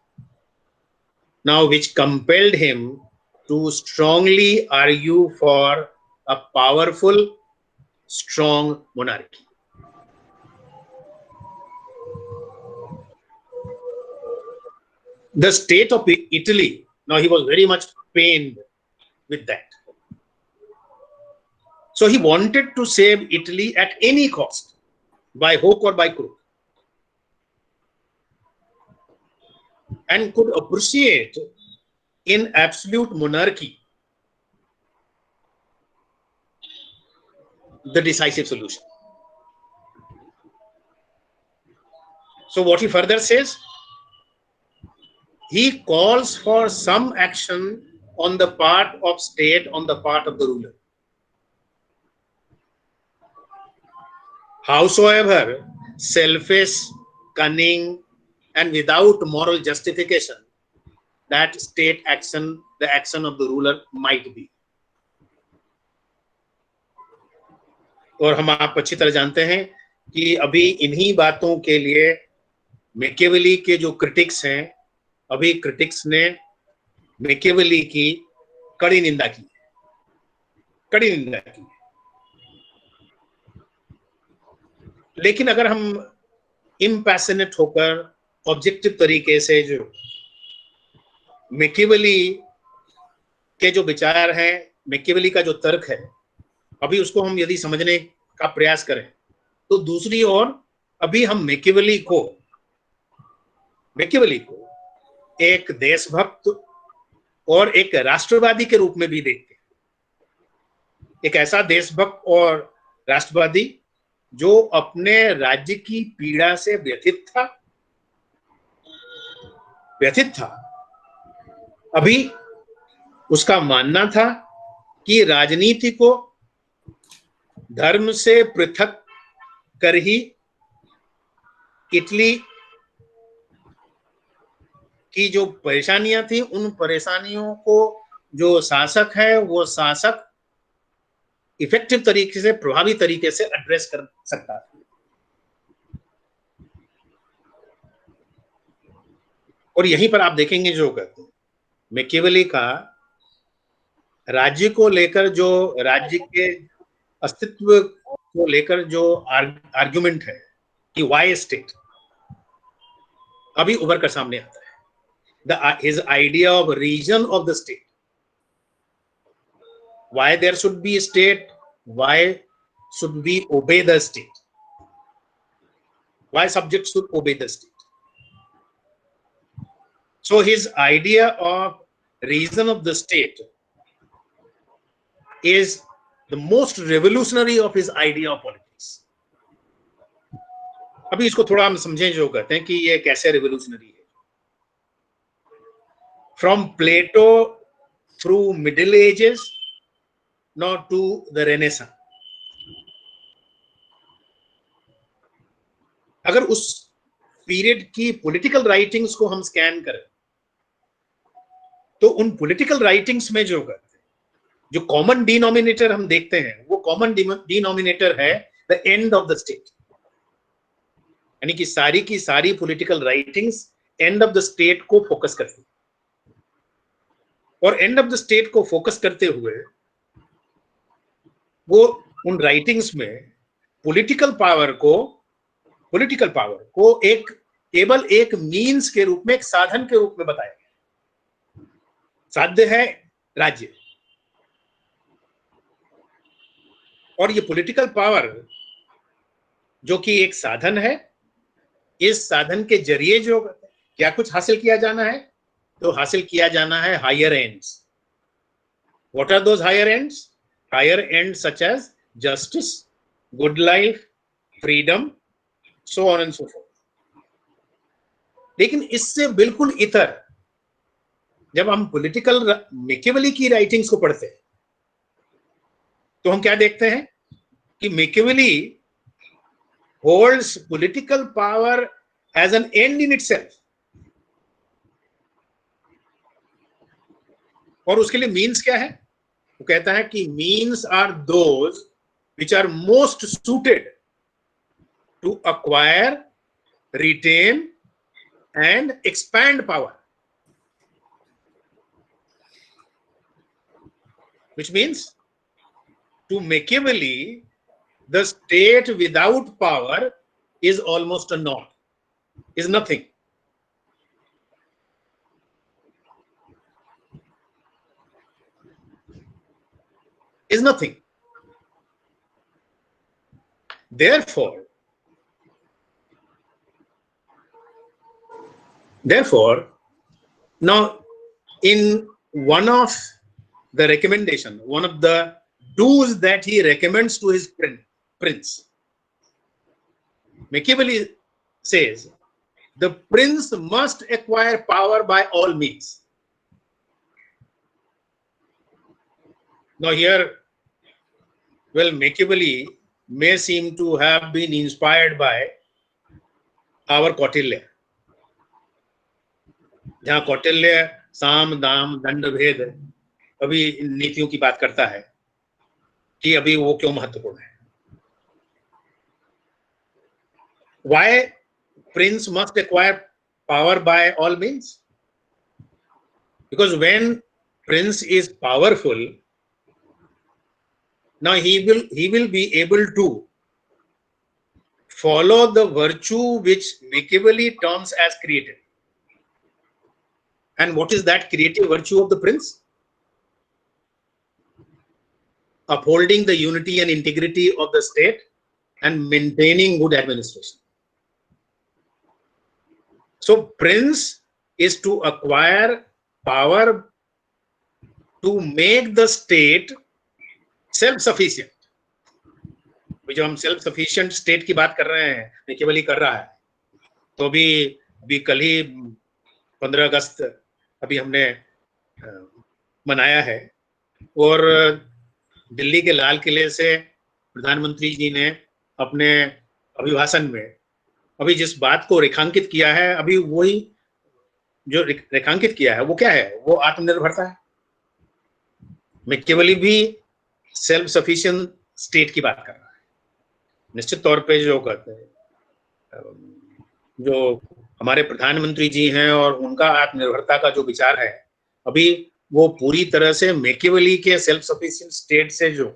now which compelled him to strongly argue for a powerful, strong monarchy. The state of Italy, now he was very much pained with that. So he wanted to save Italy at any cost, by hook or by crook, and could appreciate in absolute monarchy the decisive solution. So what he further says, he calls for some action on the part of state, on the part of the ruler. Howsoever selfish, cunning, and without moral justification that state action, the action of the ruler might be. और हम आप अच्छी तरह जानते हैं कि अभी इन्हीं बातों के लिए मैकियावेली के जो क्रिटिक्स हैं, अभी क्रिटिक्स ने मैकियावेली की कड़ी निंदा की, लेकिन अगर हम इम्पैशनेट होकर ऑब्जेक्टिव तरीके से जो मैकियावेली के जो विचार हैं, मैकियावेली का जो तर्क है, अभी उसको हम यदि समझने का प्रयास करें तो दूसरी ओर अभी हम मैकियावेली को एक देशभक्त और एक राष्ट्रवादी के रूप में भी देखते हैं। एक ऐसा देशभक्त और राष्ट्रवादी जो अपने राज्य की पीड़ा से व्यथित था। अभी उसका मानना था कि राजनीति को धर्म से पृथक कर ही इटली की जो परेशानियां थी, उन परेशानियों को जो शासक है वो शासक इफेक्टिव तरीके से, प्रभावी तरीके से एड्रेस कर सकता है। और यहीं पर आप देखेंगे जो कहते हैं मैकियावेली का राज्य को लेकर, जो राज्य के अस्तित्व को लेकर जो आर्गुमेंट है कि वाई स्टेट, अभी उभर कर सामने आता है। his idea of region of the state, why there should be a state, why should we obey the state, why subjects should obey the state. So his idea of region of the state is the most revolutionary of his idea of politics. अभी इसको थोड़ा हम समझें जो कहते हैं कि ये कैसे revolutionary है। From Plato through Middle Ages, now to the Renaissance. अगर उस पीरियड की पॉलिटिकल राइटिंग्स को हम स्कैन करें तो उन पॉलिटिकल राइटिंग्स में जो कॉमन डिनोमिनेटर हम देखते हैं, वो कॉमन डिनोमिनेटर है the end of the state, यानी कि सारी की सारी political writings end of the state को फोकस करती है, और एंड ऑफ द स्टेट को फोकस करते हुए वो उन राइटिंग्स में पॉलिटिकल पावर को एक केवल एक मीन्स के रूप में, एक साधन के रूप में बताया गया। साध्य है राज्य, और ये पॉलिटिकल पावर जो कि एक साधन है, इस साधन के जरिए जो क्या कुछ हासिल किया जाना है, तो हासिल किया जाना है higher ends. What are those higher ends? Higher ends such as justice, good life, freedom, so on and so forth. लेकिन इससे बिल्कुल इतर, जब हम पॉलिटिकल मैकियावेली की राइटिंग्स को पढ़ते हैं तो हम क्या देखते हैं कि Machiavelli holds political power as an end in itself, और उसके लिए मीन्स क्या है? वो कहता है कि means are those which are most suited to acquire, retain and expand power, which means to Machiavelli the state without power is almost a naught, is nothing. Is nothing. Therefore, now in one of the recommendation, one of the do's that he recommends to his prince, Machiavelli says the prince must acquire power by all means. Now here, well, Machiavelli may seem to have been inspired by our Kautilya, जहां कौटिल्य साम दाम दंड भेद अभी नीतियों की बात करता है कि अभी वो क्यों महत्वपूर्ण है। Why prince must acquire power by all means? Because when prince is powerful, now he will be able to follow the virtue which Machiavelli terms as creative. And what is that creative virtue of the prince? Upholding the unity and integrity of the state and maintaining good administration. So prince is to acquire power to make the state self-sufficient. जो हम सेल्फ सफिशिएंट स्टेट की बात कर रहे हैं, मैकियावेली कर रहा है, तो अभी कल ही 15 अगस्त अभी हमने मनाया है, और दिल्ली के लाल किले से प्रधानमंत्री जी ने अपने अभिभाषण में अभी जिस बात को रेखांकित किया है, अभी वही जो रेखांकित किया है वो क्या है? वो आत्मनिर्भरता है। मैकियावेली भी सेल्फ सफिशिएंट स्टेट की बात कर रहा है। निश्चित तौर पे जो कहते हैं, जो हमारे प्रधानमंत्री जी हैं और उनका आत्मनिर्भरता का जो विचार है, अभी वो पूरी तरह से मैकियावेली के सेल्फ सफिशिएंट स्टेट से जो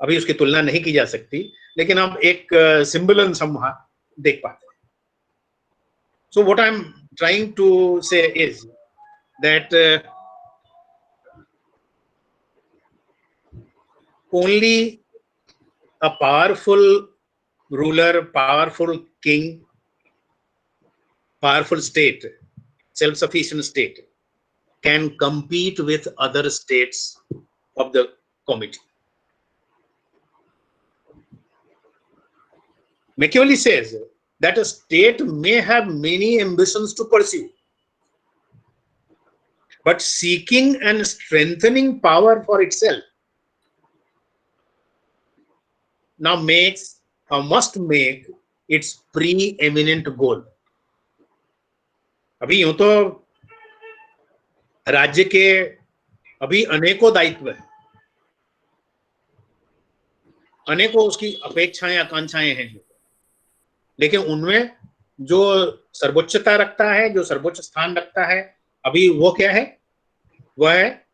अभी उसकी तुलना नहीं की जा सकती, लेकिन हम एक सिंबल्स हम वहां देख पाते हैं। So what I am trying to say is that only a powerful ruler, powerful king, powerful state, self-sufficient state can compete with other states of the comity. Machiavelli says that a state may have many ambitions to pursue, but seeking and strengthening power for itself now makes or must make its preeminent goal. अभी यूं तो राज्य के अभी अनेकों दायित्व हैं, अनेकों उसकी अपेक्षाएं आकांक्षाएं हैं, लेकिन उनमें जो सर्वोच्चता रखता है, जो सर्वोच्च स्थान रखता है अभी, वो क्या है? वह है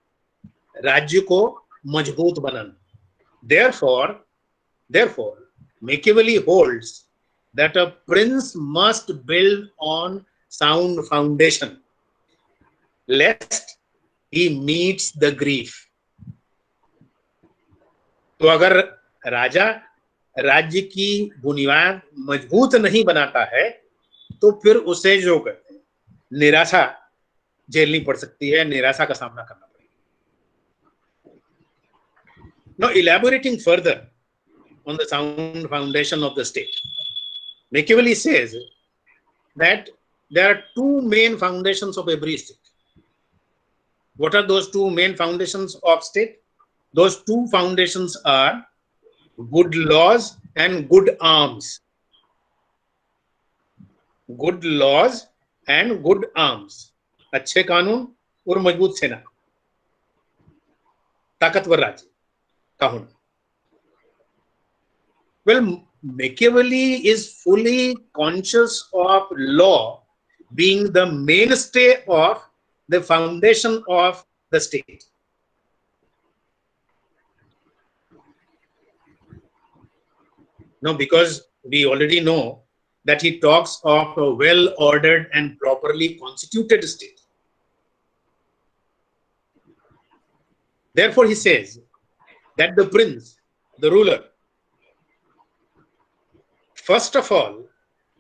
राज्य को मजबूत बनाना. Therefore, Machiavelli holds that a prince must build on sound foundation, lest he meets the grief. तो अगर राजा राज्य की बुनियाद मजबूत नहीं बनाता है तो फिर उसे जो निराशा झेलनी पड़ सकती है, निराशा का सामना करना पड़ेगा. Now, elaborating further on the sound foundation of the state, Machiavelli says that there are two main foundations of every state. What are those two main foundations of state? Those two foundations are good laws and good arms. Good laws and good arms. अच्छे कानून और मजबूत सेना, ताकतवर राज्य का होना. Well, Machiavelli is fully conscious of law being the mainstay of the foundation of the state. No, because we already know that he talks of a well-ordered and properly constituted state. Therefore, he says that the prince, the ruler, first of all,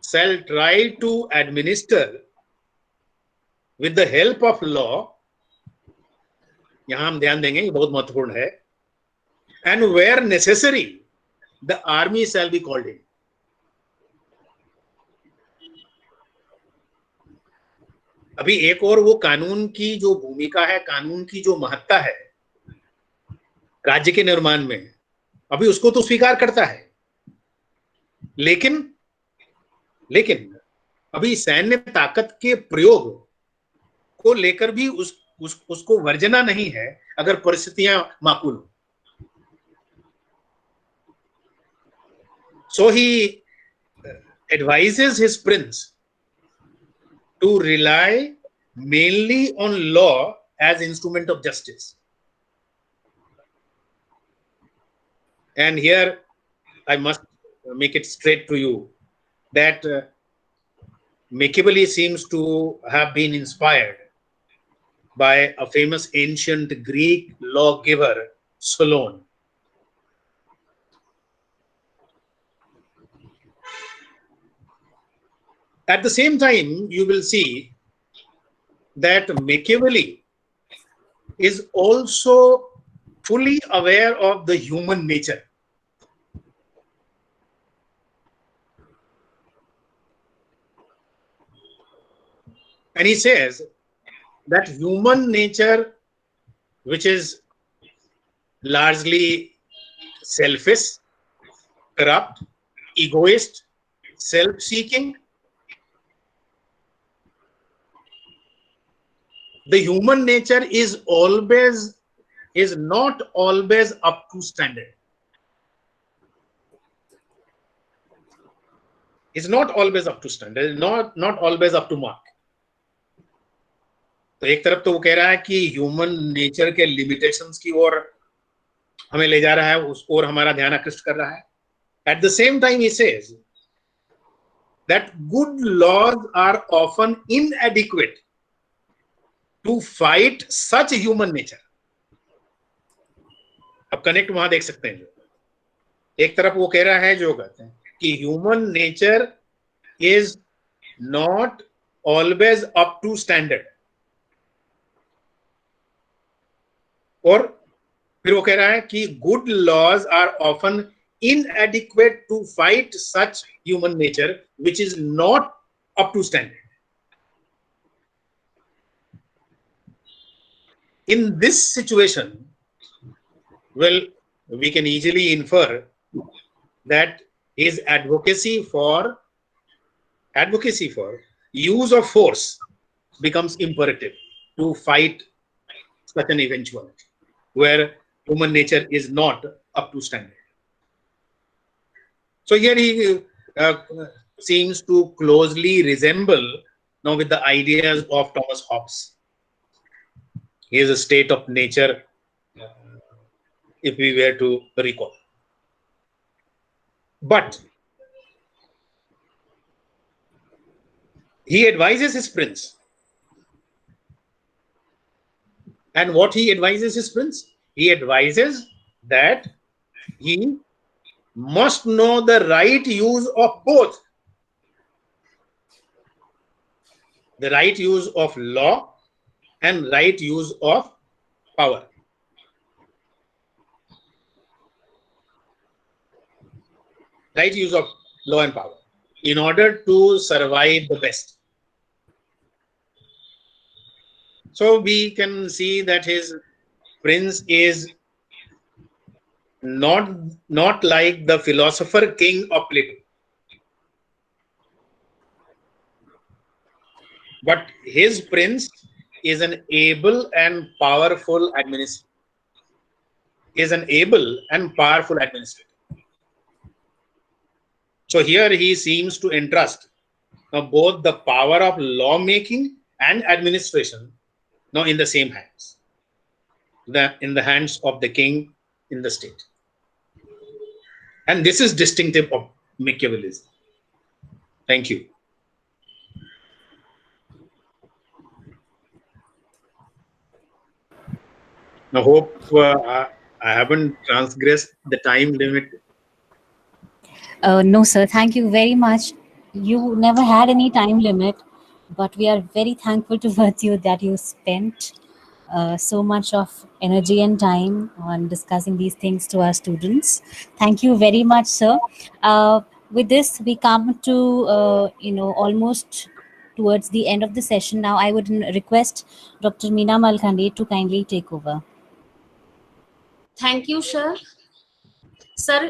shall try to administer with the help of law. यहां हम ध्यान देंगे, ये बहुत महत्वपूर्ण है. And where necessary, the army shall be called in. अभी एक और वो कानून की जो भूमिका है, कानून की जो महत्ता है राज्य के निर्माण में, अभी उसको तो स्वीकार करता है, लेकिन अभी सैन्य ताकत के प्रयोग को लेकर भी उसको वर्जना नहीं है अगर परिस्थितियां माकूल हो. So he advises his prince to rely mainly on law as instrument of justice. And here I must make it straight to you that Machiavelli seems to have been inspired by a famous ancient Greek lawgiver, Solon. At the same time, you will see that Machiavelli is also fully aware of the human nature. And he says that human nature, which is largely selfish, corrupt, egoist, self-seeking, the human nature is not always up to standard. Is not always up to standard, not always up to mark. तो एक तरफ तो वो कह रहा है कि ह्यूमन नेचर के लिमिटेशंस की ओर हमें ले जा रहा है, उस ओर हमारा ध्यान आकृष्ट कर रहा है. At the same time, he says that good laws are often inadequate to fight such human nature. अब कनेक्ट वहां देख सकते हैं. एक तरफ वो कह रहा है जो कहते हैं कि human nature is not always up to standard, और फिर वो कह रहा है कि good laws are often inadequate to fight such human nature which is not up to standard. In this situation, well, we can easily infer that his advocacy for use of force becomes imperative to fight such an eventuality where human nature is not up to standard. So here he seems to closely resemble now with the ideas of Thomas Hobbes. He is a state of nature, if we were to recall. But he advises his prince. And what he advises his prince? He advises that he must know the right use of both. The right use of law and right use of power. Right use of law and power in order to survive the best. So we can see that his prince is not like the philosopher king of Plato, but his prince is an able and powerful administrator. So here he seems to entrust both the power of lawmaking and administration now in the same hands, in the hands of the king in the state. And this is distinctive of Machiavellism. Thank you. I hope I haven't transgressed the time limit. No, sir. Thank you very much. You never had any time limit, but we are very thankful towards you that you spent so much of energy and time on discussing these things to our students. Thank you very much, sir. With this, we come to almost towards the end of the session. Now, I would request Dr. Meena Malkhandi to kindly take over. Thank you sir. Sir,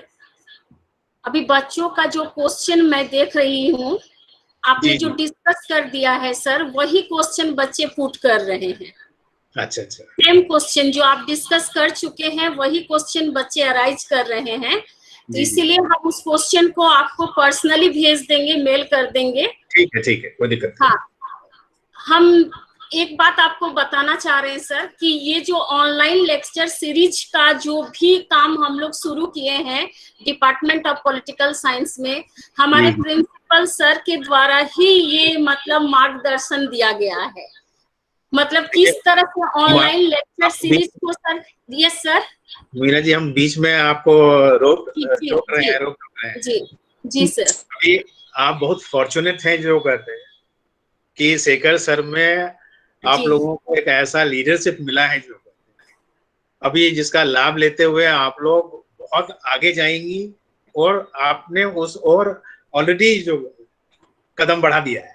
अभी बच्चों का जो क्वेश्चन मैं देख रही हूँ, आपने जो डिस्कस कर दिया है सर, वही क्वेश्चन बच्चे पुट कर रहे हैं. अच्छा. सेम क्वेश्चन जो आप डिस्कस कर चुके हैं, वही क्वेश्चन बच्चे अराइज कर रहे हैं. तो इसीलिए हम उस क्वेश्चन को आपको पर्सनली भेज देंगे, मेल कर देंगे. ठीक है, कोई दिक्कत नहीं. हाँ, हम एक बात आपको बताना चाह रहे हैं सर कि ये जो ऑनलाइन लेक्चर सीरीज का जो भी काम हम लोग शुरू किए हैं डिपार्टमेंट ऑफ पॉलिटिकल साइंस में, हमारे प्रिंसिपल सर के द्वारा ही ये मतलब मार्गदर्शन दिया गया है. मतलब किस तरह से ऑनलाइन लेक्चर सीरीज को sir. Yes sir. Meena ji, हम बीच में आपको रोक रहे हैं. जी सर. आप बहुत फॉर्चुनेट हैं जो कहते हैं कि शेखर सर में आप लोगों को एक ऐसा लीडरशिप मिला है जो अभी जिसका लाभ लेते हुए आप लोग बहुत आगे जाएंगी और आपने उस और ऑलरेडी जो कदम बढ़ा दिया है.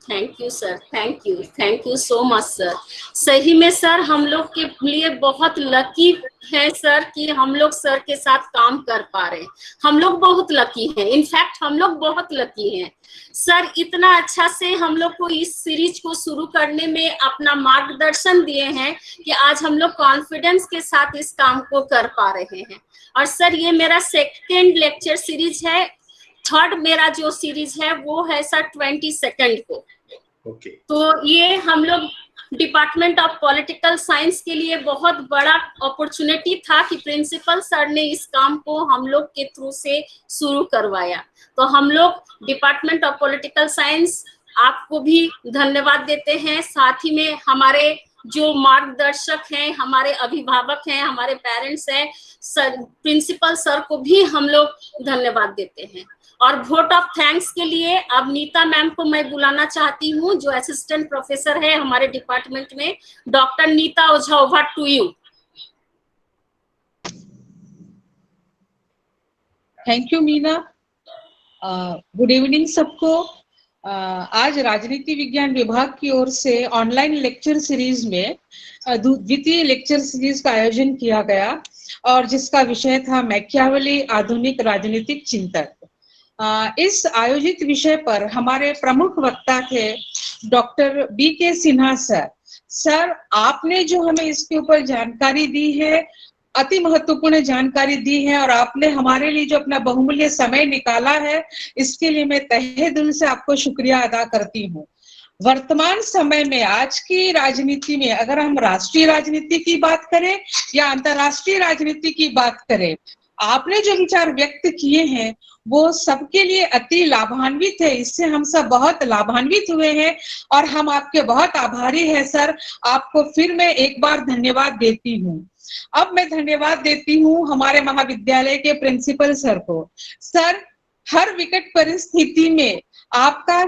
Thank you sir. Thank you so much sir. सही में सर हम लोग के लिए बहुत लकी है सर कि हम लोग सर के साथ काम कर पा रहे हैं. हम लोग बहुत लकी हैं. इनफैक्ट हम लोग बहुत लकी हैं सर. इतना अच्छा से हम लोग को इस सीरीज को शुरू करने में अपना मार्गदर्शन दिए हैं कि आज हम लोग कॉन्फिडेंस के साथ इस काम को कर पा रहे हैं. और सर ये मेरा सेकेंड लेक्चर सीरीज है. थर्ड मेरा जो सीरीज है वो है सर 22 को. तो ये हम लोग डिपार्टमेंट ऑफ पॉलिटिकल साइंस के लिए बहुत बड़ा अपॉर्चुनिटी था कि प्रिंसिपल सर ने इस काम को हम लोग के थ्रू से शुरू करवाया. तो हम लोग डिपार्टमेंट ऑफ पॉलिटिकल साइंस आपको भी धन्यवाद देते हैं. साथ ही में हमारे जो मार्गदर्शक हैं, हमारे अभिभावक हैं, हमारे पेरेंट्स हैं, सर प्रिंसिपल सर को भी हम लोग धन्यवाद देते हैं. और वोट ऑफ थैंक्स के लिए अब नीता मैम को मैं बुलाना चाहती हूँ जो असिस्टेंट प्रोफेसर है हमारे डिपार्टमेंट में. Doctor Neeta Ojha, over to you. Thank you Meena. Good evening सबको. आज राजनीति विज्ञान विभाग की ओर से ऑनलाइन लेक्चर सीरीज में द्वितीय लेक्चर सीरीज का आयोजन किया गया और जिसका विषय था मैकियावेली आधुनिक राजनीतिक चिंतक. इस आयोजित विषय पर हमारे प्रमुख वक्ता थे doctor BK Sinha sir. Sir, आपने जो हमें इसके ऊपर जानकारी दी है अति महत्वपूर्ण जानकारी दी है और आपने हमारे लिए जो अपना बहुमूल्य समय निकाला है, इसके लिए मैं तहे दिल से आपको शुक्रिया अदा करती हूँ। वर्तमान समय में आज की राजनीति में अगर हम राष्ट्रीय राजनीति की बात करें या अंतर्राष्ट्रीय राजनीति की बात करें, आपने जो विचार व्यक्त किए हैं वो सबके लिए अति लाभान्वित है। इससे हम सब बहुत लाभान्वित हुए हैं और हम आपके बहुत आभारी हैं सर। आपको फिर मैं एक बार धन्यवाद देती हूँ। अब मैं धन्यवाद देती हूँ हमारे महाविद्यालय के प्रिंसिपल सर को। सर, हर विकट परिस्थिति में आपका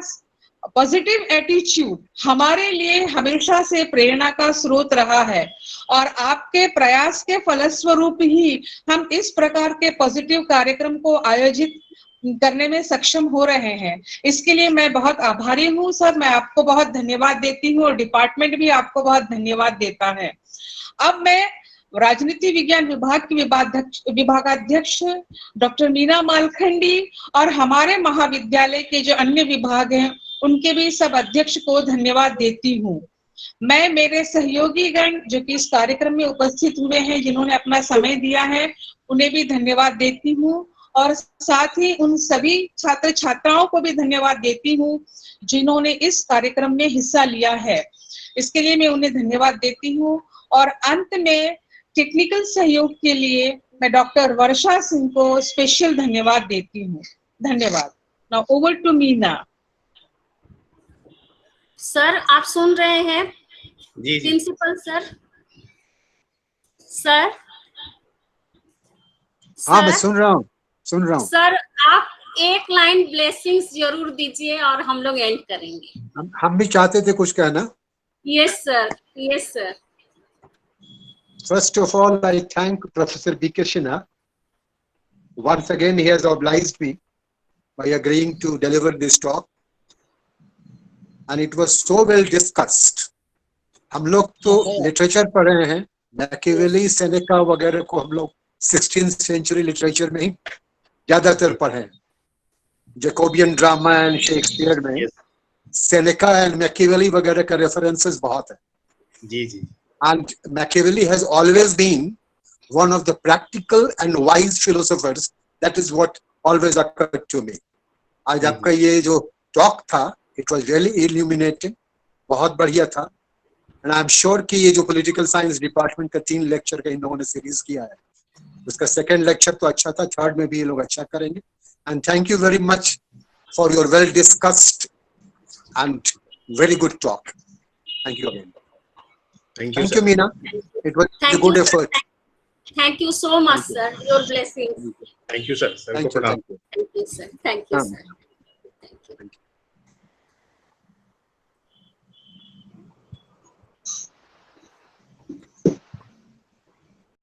पॉजिटिव एटीट्यूड हमारे लिए हमेशा से प्रेरणा का स्रोत रहा है और आपके प्रयास के फलस्वरूप ही हम इस प्रकार के पॉजिटिव कार्यक्रम को आयोजित करने में सक्षम हो रहे हैं। इसके लिए मैं बहुत आभारी हूँ सर। मैं आपको बहुत धन्यवाद देती हूँ और डिपार्टमेंट भी आपको बहुत धन्यवाद देता है। अब मैं राजनीति विज्ञान विभाग की विभागाध्यक्ष डॉक्टर मीना मालखंडी और हमारे महाविद्यालय के जो अन्य विभाग हैं उनके भी सब अध्यक्ष को धन्यवाद देती हूँ। मैं मेरे सहयोगी गण जो कि इस कार्यक्रम में उपस्थित हुए हैं, जिन्होंने अपना समय दिया है, उन्हें भी धन्यवाद देती हूँ और साथ ही उन सभी छात्र छात्राओं को भी धन्यवाद देती हूँ जिन्होंने इस कार्यक्रम में हिस्सा लिया है। इसके लिए मैं उन्हें धन्यवाद देती हूँ और अंत में टेक्निकल सहयोग के लिए मैं डॉक्टर वर्षा सिंह को स्पेशल धन्यवाद देती हूँ। धन्यवाद। Now over to Meena. Sir, आप सुन रहे हैं? जी जी। Principal sir. सर, हाँ, मैं सुन रहा हूँ। सर, आप एक लाइन ब्लेसिंग्स जरूर दीजिए और हम लोग एंड करेंगे। हम भी चाहते थे कुछ कहना। Yes sir, yes sir. First of all, I thank Professor B.K. Sinha. Once again, he has obliged me by agreeing to deliver this talk. And it was so well discussed. हम लोग तो लिटरेचर पढ़े हैं, मैकियावेली, सेनेका वगैरह को हम लोग 16th सेंचुरी लिटरेचर में ही ज्यादातर पढ़े हैं। जैकोबियन ड्रामा एंड शेक्सपियर में सेनेका एंड मैकियावेली वगैरह का रेफरेंसेस बहुत है। जी जी। And Machiavelli has always been one of the practical and wise philosophers. That is what always occurred to me. आज आपका ये जो talk था, it was really illuminating, बहुत बढ़िया था। And I'm sure कि ये जो political science department का 3 lecture का इन लोगों ने series किया है, उसका 2nd lecture तो अच्छा था, 3rd में भी ये लोग अच्छा करेंगे। And thank you very much for your well discussed and very good talk. Thank you again. Thank you, Thank you, Meena. It was a good effort. Thank you so much, sir. Your blessings. Thank you, sir. Thank you. Thank you, sir. Thank you, sir. Thank you.